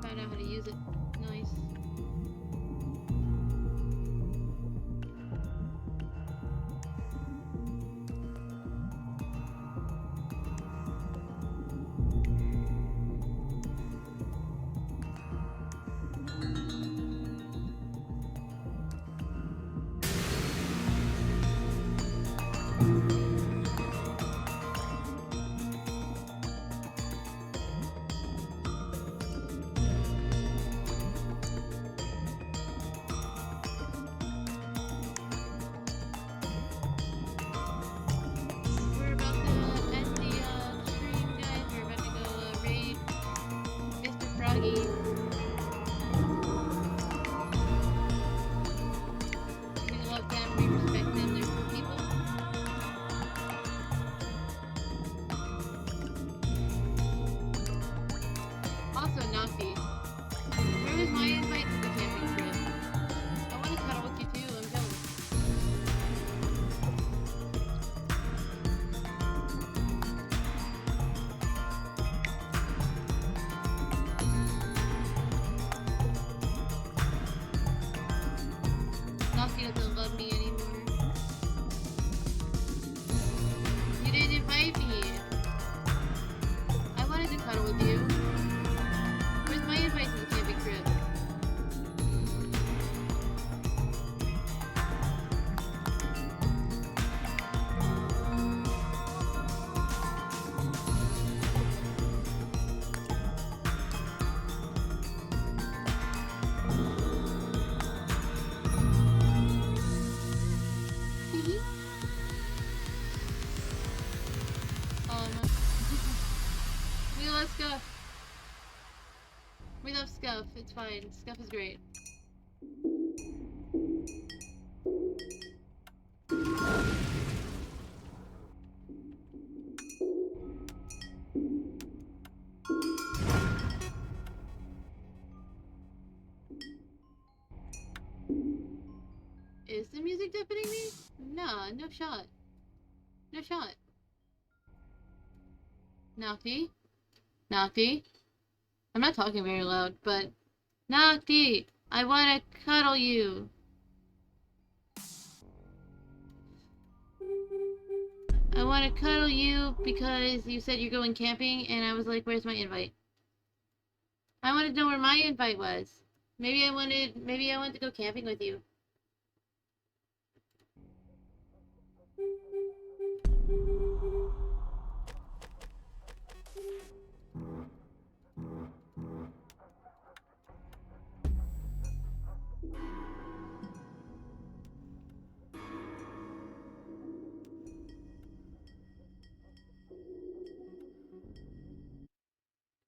Find out how to use it. Nice. We're about to end the stream, guys. We're about to go raid Mr. Froggy. We love them, we respect them, they're cool people. Also, Nocti, where was my invite to the camping trip? I want to cuddle with you too, I'm jealous. Nocti doesn't love me anymore. You didn't invite me. I wanted to cuddle with you. Where's my invite to the camping trip? We love Scuff. We love Scuff. It's fine. Scuff is great. Is the music deafening me? Nah, no shot. No shot. Nocti? Nocti? I'm not talking very loud, but... Nocti! I wanna cuddle you! I wanna cuddle you because you said you're going camping, and I was like, where's my invite? I wanted to know where my invite was. Maybe I wanted to go camping with you.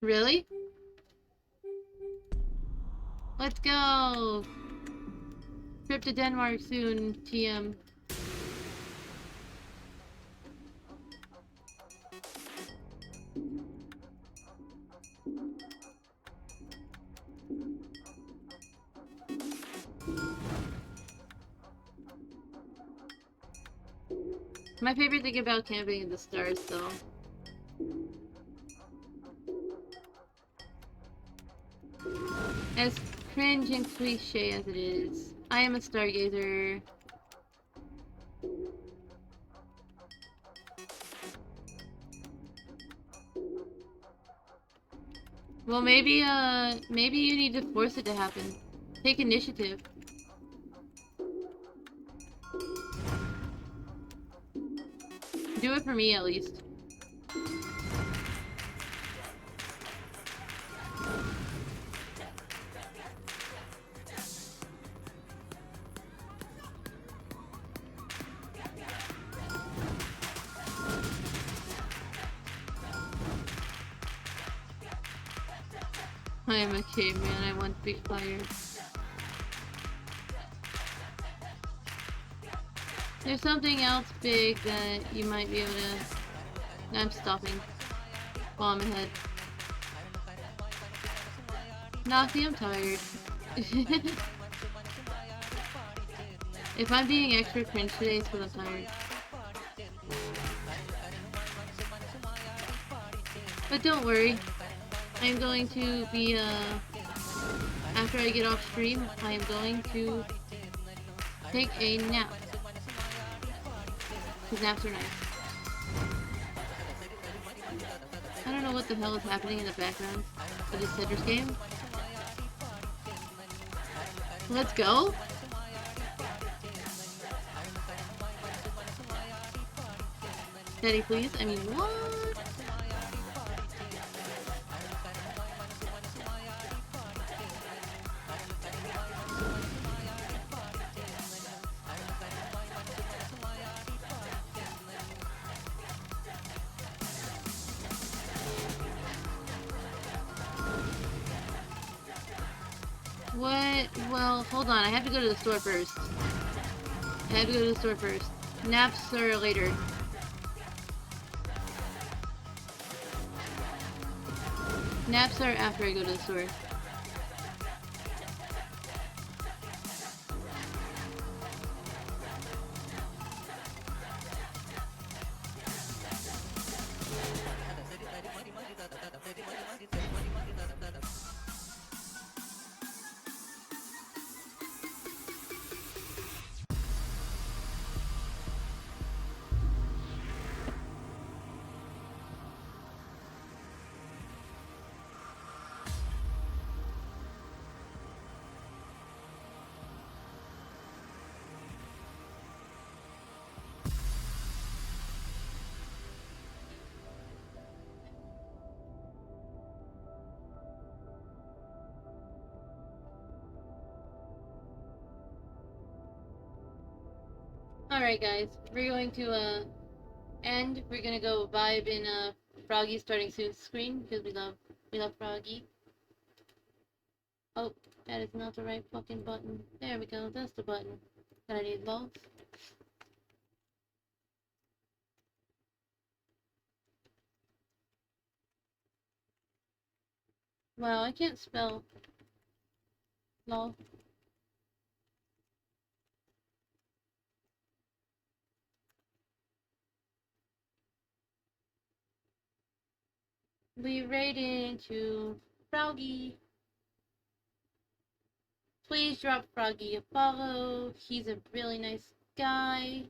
Really? Let's go! Trip to Denmark soon, TM. My favorite thing about camping is the stars, though. As cringe and cliche as it is, I am a stargazer. Well, maybe you need to force it to happen. Take initiative. Do it for me at least. I am a caveman, I want to be fired. There's something else big that you might be able to... I'm stopping. While I'm ahead. Nazi, I'm tired. If I'm being extra cringe today, it's because I'm tired. But don't worry. I'm going to be, after I get off stream, I am going to take a nap. Because naps are nice. I don't know what the hell is happening in the background of this Citrus game. Let's go! Daddy, please? I mean, what? What? Well, hold on. I have to go to the store first. Naps are later. Naps are after I go to the store. Alright guys, we're going to end. We're gonna go vibe in Froggy starting soon screen because we love Froggy. Oh, that is not the right fucking button. There we go, that's the button that I need both. Wow, I can't spell. Lol. We raid into Froggy. Please drop Froggy a follow. He's a really nice guy.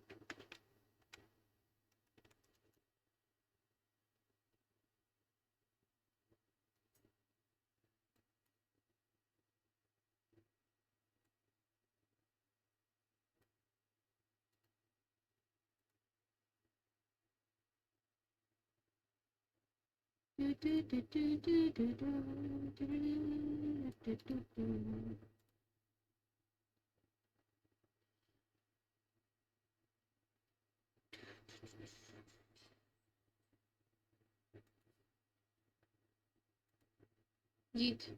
Yeet.